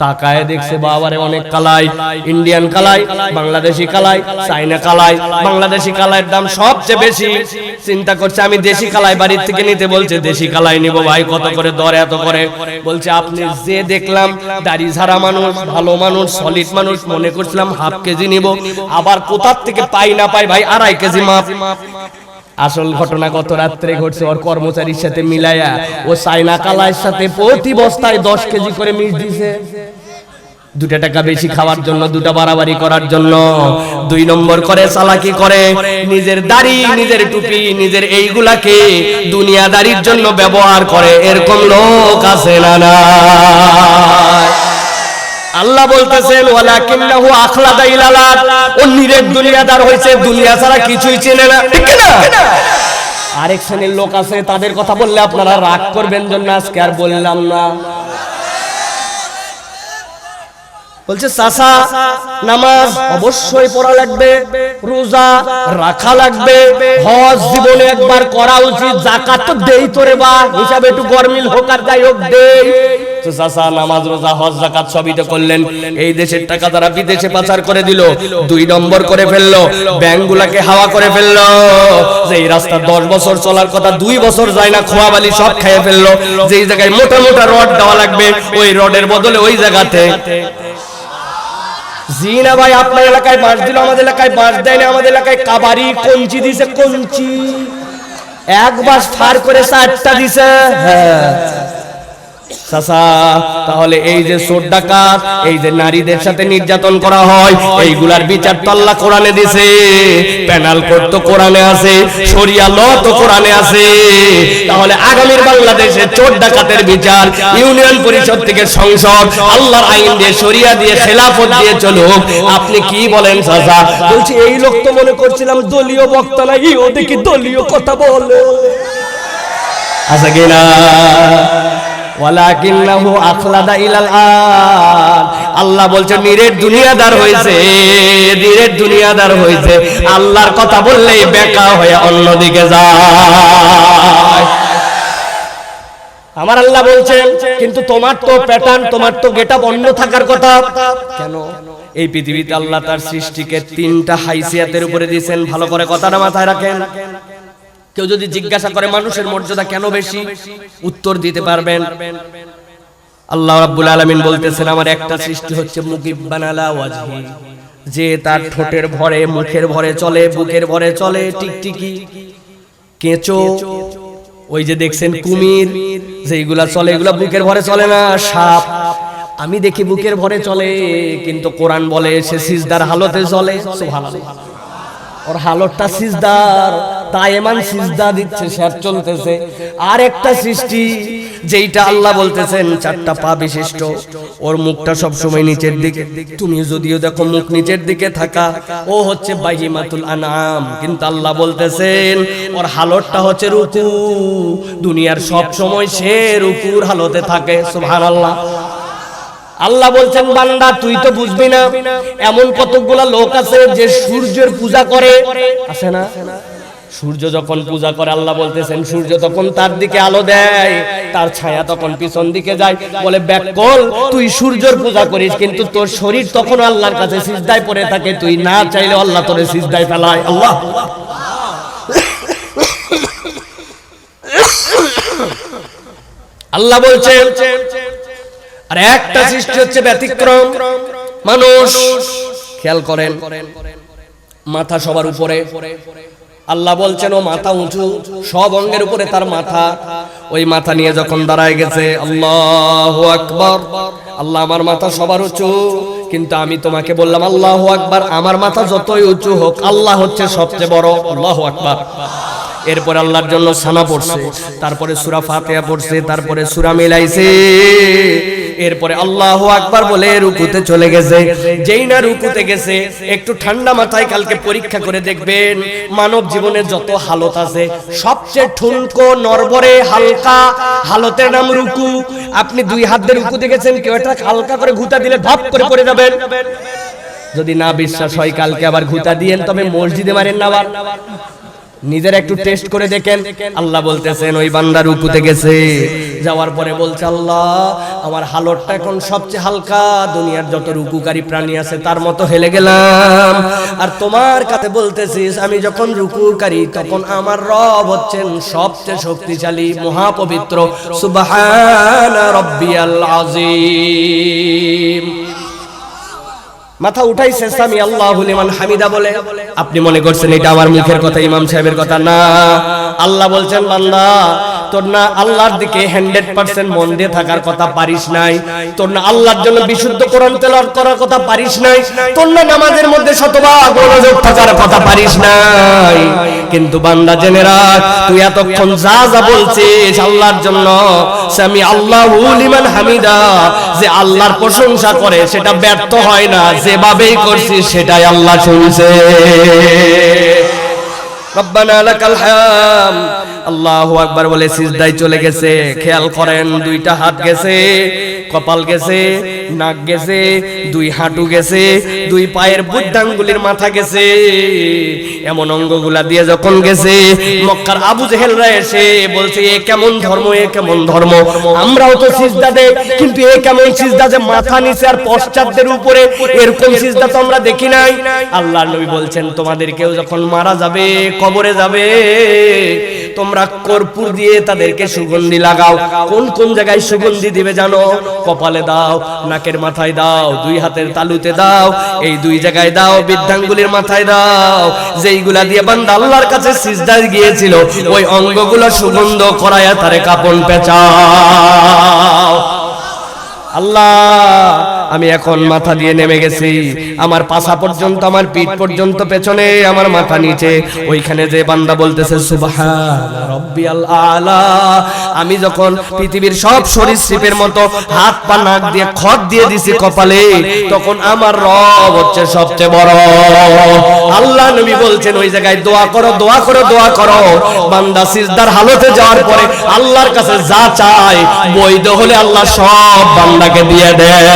তাকায় দেখছে বাবারে অনেক কালাই, ইন্ডিয়ান কালাই, বাংলাদেশি কালাই, চাইনা কালাই। বাংলাদেশি কালাইয়ের দাম সবচেয়ে বেশি। চিন্তা করছে আমি দেশি কালাই বাড়ির থেকে নিতে, বলছে দেশি কালাই নিব ভাই, কত করে দর এত করে? বলছে আপনি যে দেখলাম দাড়ি ঝাড়া মানুষ, ভালো মানুষ, সলিড মানুষ, মনে করছিলাম হাফ কেজি নিব, আবার কোথার থেকে পাই না পাই ভাই 2.5 কেজি মাপ। আসল ঘটনা গত রাত্রে ঘটছে, ওর কর্মচারীর সাথে মিলাইয়া ও চাইনা কালাইয়ের সাথে প্রতি বস্তায় 10 কেজি করে মিশ দিছে। দুটা টাকা বেশি খাওয়ার জন্য, দুটা বাড়াবাড়ি করার জন্য। 2 নম্বর করে চালাকি করে, নিজের দাড়ি, নিজের টুপি, নিজের এইগুলাকে দুনিয়াদারির জন্য ব্যবহার করে। এরকম লোক আছে না না? আল্লাহ বলতেছেন ওয়ালাকিন্নাহু আখলাদা ইলালাত, ও নিরেট দুনিয়াদার হইছে, দুনিয়া ছাড়া কিছুই চেনে না, ঠিক না? আরেক শ্রেণীর লোক আছে, তাদের কথা বললে আপনারা রাগ করবেন জন্য আজকে আর বললাম না। বলছে চাচা নামাজ অবশ্যই পড়া লাগবে, রোজা রাখা লাগবে, হজ জীবনে একবার করা উচিত, যাকাত তো দেই তোরে বা হিসাবে একটু গরমিল হোক আর যাই হোক দেই। তো চাচা নামাজ রোজা হজ যাকাত সবই তো করলেন, এই দেশের টাকা তারা বিদেশে পাচার করে দিল, 2 নম্বর করে ফেললো, ব্যাংকগুলোকে হাওয়া করে ফেললো। যে এই রাস্তা 10 বছর চলার কথা 2 বছর যায় না, খোয়াবালি সব খেয়ে ফেললো। যেই জায়গায় মোটা মোটা রড দেওয়া লাগবে, ওই রডের বদলে ওই জায়গাতে জি না ভাই, আপনার এলাকায় বাঁশ দিল, আমাদের এলাকায় বাঁশ দেয় না, আমাদের এলাকায় কাবারি কঞ্চি দিছে, কঞ্চি এক বাঁশ ফার করে 4টা দিছে। হ্যাঁ চাচা, তাহলে এই যে চোর ডাকাত, এই যে নারীদের সাথে নির্যাতন করা হয়, এইগুলার বিচার তো আল্লাহ কোরআনে দিছে, পেনাল কোড তো কোরআনে আছে, শরিয়া ল তো কোরআনে আছে। তাহলে আগামীর বাংলাদেশে চোর ডাকাতের বিচার ইউনিয়ন পরিষদ থেকে সংসদ, আল্লাহর আইন দিয়ে, শরিয়া দিয়ে, খেলাফত দিয়ে চলুক। আপনি কি বলেন চাচা? বলছি এই লোক তো মনে করছিলাম দলীয় বক্তা না, ও দেখি দলীয় কথা বলে। আচ্ছা কিনা? ওয়ালাকিন্নাহু আখলাদা ইলাল আন, আল্লাহ বলছে নিরেট দুনিয়াদার হইছে, নিরেট দুনিয়াদার হইছে। আল্লাহর কথা বললেই বেকা হয়ে অন্যদিকে যায়। আমার আল্লাহ বলছেন কিন্তু তোমার তো প্যাটার্ন, তোমার তো গেটআপ অন্য থাকার কথা। কেন? এই পৃথিবীতে আল্লাহ তার সৃষ্টিকে 3টা হাইসিয়াতের উপরে দিয়েছেন। ভালো করে কথাটা মাথায় রাখেন। কেউ যদি জিজ্ঞাসা করে মানুষের মর্যাদা কেন বেশি, উত্তর দিতে পারবেন। আল্লাহ রাব্বুল আলামিন বলতেছেন আমার একটা সৃষ্টি হচ্ছে মুকিব্বান আলা ওয়াজহি, যে তার ঠোঁটের ভরে, মুখের ভরে চলে, বুকের ভরে চলে, টিকটিকি, কেঁচো, ওই যে দেখছেন কুমির যেগুলা চলে, এগুলা বুকের ভরে চলে না। সাপ আমি দেখি বুকের ভরে চলে, কিন্তু কোরআন বলে সে সিজদার হালতে চলে। সুবহানাল্লাহ, ওর হালতটা সিজদার, তাই এমন সিজদা দিচ্ছে, সে চলতেছে। আর একটা সৃষ্টি যেইটা আল্লাহ বলতেছেন 4টা পা বিশিষ্ট, ওর মুখটা সব সময় নিচের দিকে। তুমি যদিও দেখো মুখ নিচের দিকে থাকা, ও হচ্ছে বাহিমাতুল আনাম, কিন্তু আল্লাহ বলতেছেন ওর হালতটা হচ্ছে রুকু। দুনিয়ার সব সময় সে রুকুর হালতে থাকে। সুবহানাল্লাহ। আল্লাহ বলছেন বান্দা তুই তো বুঝবি না, এমন কতগুলা লোক আছে যে সূর্যের পূজা করে, আছে না? সূর্য যখন পূজা করে আল্লাহ বলতেছেন সূর্য তখন তার দিকে আলো দেয়, তার ছায়া তখন পিছন দিকে যায়। বলে ব্যাককল, তুই সূর্যের পূজা করিস কিন্তু তোর শরীর তখন আল্লাহর কাছে সিজদায় পড়ে থাকে, তুই না চাইলে আল্লাহ তোরে সিজদায় ফেলায়। আল্লাহ আল্লাহ বলছেন। আর একটা সৃষ্টি হচ্ছে ব্যতিক্রম, মানুষ। খেয়াল করেন, মাথা সবার উপরে। আল্লাহ বলছেন ও মাথা উঁচু, সব অঙ্গের উপরে তার মাথা। ওই মাথা নিয়ে যখন দাঁড়ায় গেছে, আল্লাহু আকবার, আল্লাহ আমার মাথা সবার উঁচু, কিন্তু আমি তোমাকে বললাম আল্লাহু আকবার, আমার মাথা যতই উঁচু হোক আল্লাহ হচ্ছে সবচেয়ে বড়। আল্লাহু আকবার। এরপর আল্লাহর জন্য সানা পড়ছে, তারপরে সূরা ফাতিহা পড়ছে, তারপরে সূরা মিলাইছে, এরপরে আল্লাহু আকবার বলে রুকুতে চলে গেছে। যেই না রুকুতে গেছে, একটু ঠান্ডা মাথায় কালকে পরীক্ষা করে দেখবেন মানব জীবনের যত হালত আছে সবচেয়ে ঠুনকো নরবরে হালকা হালতের নাম রুকু। আপনি 2 হাত দিয়ে রুকুতে গেছেন, কেউ এটা হালকা করে ঘুতা দিলে ভাপ করে পড়ে যাবেন। যদি না বিশ্বাস হয় কালকে আবার ঘুতা দিয়েন, তবে মসজিদে মারেন না, আবার নিজের একটু টেস্ট করে দেখেন। আল্লাহ বলতেছেন ওই বান্দা রুকুতে গেছে, যাওয়ার পরে বলছে আল্লাহ আমার হালতটা এখন সবচেয়ে হালকা, দুনিয়ার যত রুকুকারী প্রাণী আছে তার মতো হেলে গেলাম। আর তোমার কাছে বলতেছিস আমি যখন রুকুকারী তখন আমার রব হচ্ছেন সবচেয়ে শক্তিশালী, মহাপবিত্র। সুবহান রাব্বিয়াল আযীম। মাথা উঠাইছে সামি আল্লাহু লিমান হামিদা বলে। আপনি মনে করছেন এটা আমার মুখের কথা, ইমাম সাহেবের কথা? না, আল্লাহ বলছেন বান্দা তোর না আল্লাহর দিকে 100% মন দিয়ে থাকার কথা পারিস নাই, তোর না আল্লাহর জন্য বিশুদ্ধ কোরআন তেলাওয়াত করার কথা পারিস নাই, তোর না নামাজের মধ্যে শতভাগ মনোযোগ থাকার কথা পারিস নাই। কিন্তু বান্দা জেনে রাখ, তুই এতক্ষণ যা যা বলছিস আল্লাহর জন্য, সামি আল্লাহু লিমান হামিদা, যে আল্লাহর প্রশংসা করে সেটা ব্যর্থ হয় না, যেভাবেই করছিস সেটাই আল্লাহ শুনছে। রব্বানা লাকাল হাম, আল্লাহু আকবার বলে সিজদায় চলে গেছে। খেয়াল করেন, দুইটা হাত গেছে, কপাল গেছে, নাক গেছে, দুই হাঁটু গেছে, দুই পায়ের বুদ্ধাঙ্গুলির মাথা গেছে। এমন অঙ্গগুলা দিয়ে যখন গেছে, মক্কার আবু জেহেলরা এসে বলছে এ কেমন ধর্ম, এ কেমন ধর্ম, আমরাও তো সিজদা দেই, কিন্তু এ কেমন সিজদা যে মাথা নিচে আর পশ্চাৎদের উপরে, এরকম সিজদা তো আমরা দেখি নাই। আল্লাহর নবী বলছেন তোমাদের কেউ যখন মারা যাবে, কবরে যাবে, তোমরা কর্পূর দিয়ে তাদেরকে সুগন্ধি লাগাও। কোন কোন জায়গায় সুগন্ধি দিবে জানো? কপালে দাও, নাকের মাথায় দাও, দুই হাতের তালুতে দাও, এই দুই জায়গায় দাও, বৃদ্ধাঙ্গুলির মাথায় দাও। যেইগুলা দিয়ে বান্দা আল্লাহর কাছে সিজদায় গিয়েছিল, ওই অঙ্গগুলো সুগন্ধ করায়া তারে কাপন পেঁচাও। আল্লাহ, আমি এখন মাথা দিয়ে নেমে গেছি, আমার পাছা পর্যন্ত, আমার পিঠ পর্যন্ত, পেছনে আমার মাথা নিচে, ওইখানে যে বান্দা বলতেছে সুবহান রাব্বিয়াল আলা, আমি যখন পৃথিবীর সব সরীসৃপের মতো হাত পা নাক দিয়ে খত দিয়ে দিছি কপালে, তখন আমার রব হচ্ছে সবচেয়ে বড়। আল্লাহ নবী বলছেন ওই জায়গায় দোয়া করো, দোয়া করো, দোয়া করো। বান্দা সিজদার হালতে যাওয়ার পরে আল্লাহর কাছে যা চায়, বৈধ হলে আল্লাহ সব বান্দাকে দিয়ে দেয়।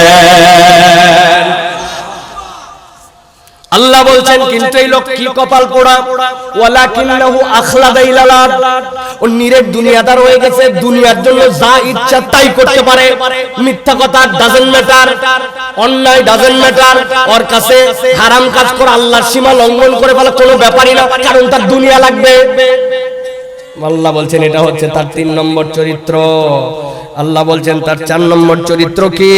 আল্লাহ বলছেন কিন্তু এই লোক কি কপাল পোড়া, ওয়ালাকিন্নাহু আখলাদা ইলাল, ও নিরেট দুনিয়াদার হয়ে গেছে, দুনিয়ার জন্য যা ইচ্ছা তাই করতে পারে। মিথ্যা কথা ডাজন্ট ম্যাটার, অন্যায় ডাজন্ট ম্যাটার, ওর কাছে হারাম কাজ করে আল্লাহর সীমা লঙ্ঘন করে ফেলা কোনো ব্যাপারই না, কারণ তার দুনিয়া লাগবে। আল্লাহ বলছেন এটা হচ্ছে তার 3 নম্বর চরিত্র। আল্লাহ বলছেন তার 4 নম্বর চরিত্র কি?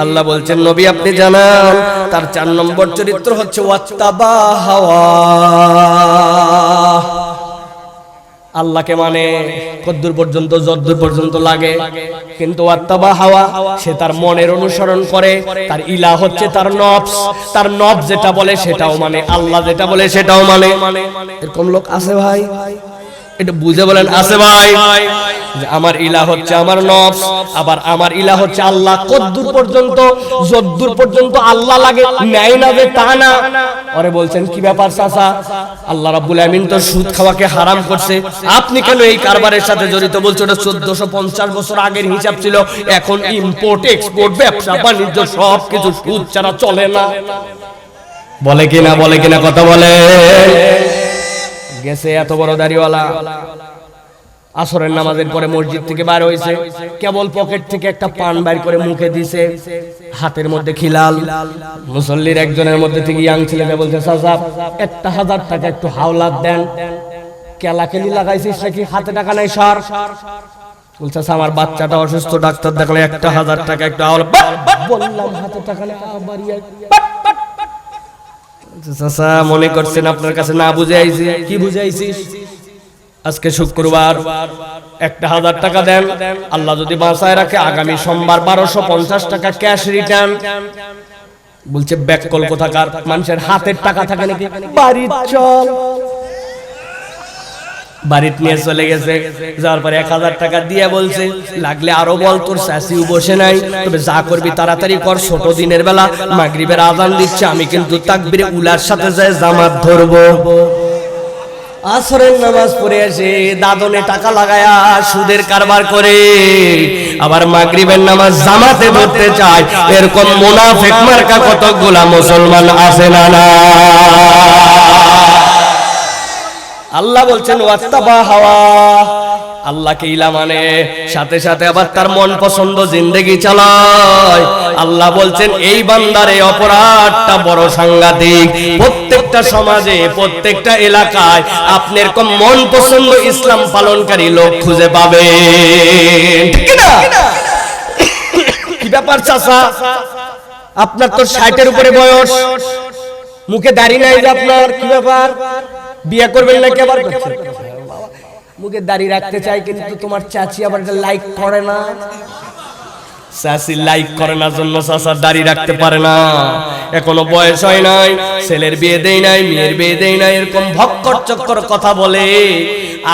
আল্লাহ বলছেন নবী আপনি জানান, তার 4 নম্বর চরিত্র হচ্ছে ওয়াত্তাবা হাওয়া। আল্লাহকে মানে কদ্দুর পর্যন্ত, যদ্দুর পর্যন্ত লাগে, কিন্তু ওয়াত্তাবা হাওয়া, সে তার মনের অনুসরণ করে। তার ইলাহ হচ্ছে তার নফস, তার নফস যেটা বলে সেটাও মানে, আল্লাহ যেটা বলে সেটাও মানে। এরকম লোক আছে ভাই? এটা বুঝে বলেন, আছে ভাই? যে আমার ইলাহ হচ্ছে আমার নফস, আবার আমার ইলাহ হচ্ছে আল্লাহ। কদ্দুর পর্যন্ত, যদ্দুর পর্যন্ত আল্লাহ লাগে, নেয় না যে তা না। ওরে বলছেন কি ব্যাপার চাচা, আল্লাহ রাব্বুল আমিন তো সুদ খাওয়াকে হারাম করছে, আপনি কেন এই কারবারের সাথে জড়িত? বলছে ওটা 1450 বছর আগের হিসাব ছিল, এখন ইম্পোর্ট এক্সপোর্ট, ব্যবসা বাণিজ্য সবকিছু সুদ ছাড়া চলে না। বলে কিনা, বলে কিনা, কথা বলে। গেছে এত বড় দাড়িওয়ালা, আসরের নামাজের পরে মসজিদ থেকে বার হইছে, কেবল পকেট থেকে একটা পান বাইর করে মুখে দিছে, হাতের মধ্যে খিলাল। মুসল্লির একজনের মধ্যে থেকে ইয়াং ছেলেটা বলছে চাচা 1000 টাকা একটু হাওলাত দেন। কেলাকেলি লাগাইছিস নাকি, হাতে টাকা নাই সর। বলছে আমার বাচ্চাটা অসুস্থ, ডাক্তার দেখলে 1000 টাকা একটু হাওলাত। বললাম হাতে টাকা নেই, আবার চাচা মনে করছেন আপনার কাছে না বুঝে আইছি। কি বুঝে আইছিস? আজকে শুক্রবার, 1000 টাকা দেন, আল্লাহ যদি বাঁচায় রাখে আগামী সোমবার 1250 টাকা ক্যাশ রিটার্ন। বলছে ব্যাককল কোথাকার, মানুষের হাতের টাকা থাকে নাকি? বাড়ি চল। বাড়িতে নিয়ে চলে গেছে, যাওয়ার পরে 1000 টাকা দিয়ে বলছে লাগলে আরো বল, তোর শাশিও বসে নাই, তবে যা করবি তাড়াতাড়ি কর, ছোট দিনের বেলা মাগরিবের আযান দিচ্ছে, আমি কিন্তু তাকবীরে উলার সাথে যায় জামাত ধরবো। আসরের নামাজ পড়ে এসে দাদনে টাকা লাগায়া সুদের কারবার করে আবার মাগরিবের নামাজ জামাতে ধরতে চায়। এরকম মুনাফিক মার্কা কতগুলা মুসলমান আছে না? না, আল্লাহ বলছেন ওয়াত্তাবা হাওয়া, আল্লাহকে ইলা মানে, সাথে সাথে আবার তার মন পছন্দ জিন্দেগি চালায়। আল্লাহ বলছেন এই বান্দার এই অপরাধটা বড় সাংঘাতিক। প্রত্যেকটা সমাজে, প্রত্যেকটা এলাকায় আপনি এরকম মন পছন্দ ইসলাম পালনকারী লোক খুঁজে পাবেন, ঠিক না? কি ব্যাপার চাচা, আপনার তো 60-এর উপরে বয়স, মুখে দাড়ি নাই যে আপনার, কি ব্যাপার? বিয়ে করবেন নাকি আবার? মুখে দাড়ি রাখতে চাই, কিন্তু তোমার চাচি আবার লাইক করে না। চাচি লাইক করে না জন্য চাচা দাড়ি রাখতে পারে না। এখনো বয়স হয় নাই, ছেলের বিয়ে দেই নাই, মেয়ের বিয়ে দেই নাই, এরকম ভক্কর চক্কর কথা বলে।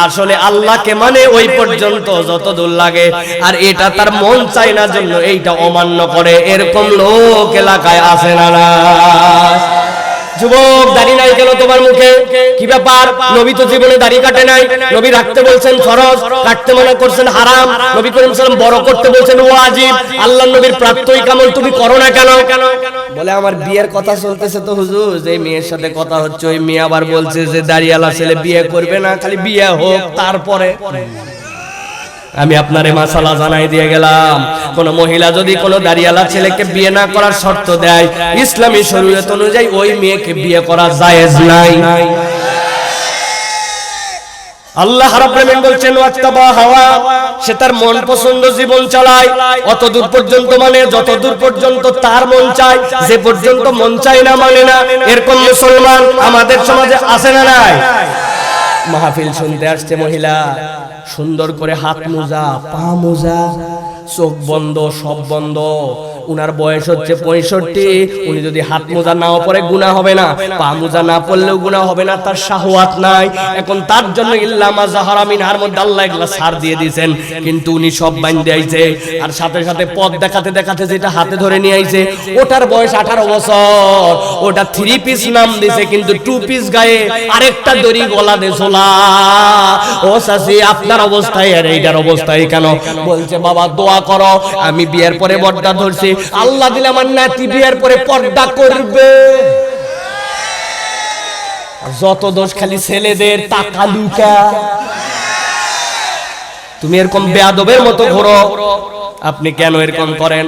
আসলে আল্লাহকে মানে ওই পর্যন্ত যত দূর লাগে, আর এটা তার মন চায় না জন্য এইটা অমান্য করে। এরকম লোক এলাকায় আছে না? যুবক, দাড়ি নাই কেন তোমার মুখে? কি ব্যাপার? নবী তো জীবনে দাড়ি কাটে নাই। নবী রাখতে বলছেন ফরজ, কাটতে মনে করছেন হারাম। নবী করিম সাল্লাল্লাহু আলাইহি ওয়াসাল্লাম বড় করতে বলছেন ওয়াজিব। আল্লাহর নবীর প্রাত্যহিক আমল তুমি করো না কেন? বলে আমার বিয়ের কথা চলতেছে তো হুজুর, যে মেয়ের সাথে কথা হচ্ছে ওই মেয়ে আবার বলছে যে দাড়িওয়ালা ছেলে বিয়ে করবে না, খালি বিয়ে হোক তারপরে। আমি আপনারে মাসালা জানাই দিয়ে গেলাম, কোন মহিলা যদি কোন দাড়িওয়ালা ছেলেকে বিয়ে না করার শর্ত দেয়, ইসলামী শরীয়ত অনুযায়ী ওই মেয়েকে বিয়ে করা জায়েজ নাই। আল্লাহ রাব্বুল আলামিন বলছেন ওয়াত্তাবা হাওয়া, সে তার মন পছন্দ জীবন চালায়। অত দূর পর্যন্ত মানে যত দূর পর্যন্ত তার মন চায়, যে পর্যন্ত মন চায় না মানে না। এরকম মুসলমান আমাদের সমাজে আছে না নাই? মাহফিল শুনতে আসছে মহিলা, সুন্দর করে হাত মোজা, পা মোজা, চোখ বন্ধ, সব বন্ধ। উনার বয়স হচ্ছে 65। উনি যদি হাত মোজা নাও পরে গুনাহ হবে না, পা মোজা না পরলেও গুনাহ হবে না, তার শাহওয়াত নাই। এখন তার জন্য ইল্লা মা যাহারা মিনহার মধ্যে আল্লাহ এগুলা ছাড় দিয়ে দিয়েছেন, কিন্তু উনি সব বাইন্ধে আইছে। আর সাথে সাথে পথ দেখাতে দেখাতে যেটা হাতে ধরে নিয়ে আইছে, ওটার বয়স 18 বছর। ওটা 3 পিস নাম দিছে, কিন্তু 2 পিস গায়ে আরেকটা দড়ি গলা দে ঝোলা। ও চাচি, আপনার অবস্থায় আর এইটার অবস্থায় কেন? বলছে বাবা দোয়া করো, আমি বিয়ের পরে বড়টা ধরছি, আল্লাহ দিলে আমার নাতি বিয়ের পরে পর্দা করবে। যত দোষ খালি ছেলেদের, টাকা লুকা। তুমি এরকম বেয়াদবের মতো ঘোরো, আপনি কেন এরকম করেন?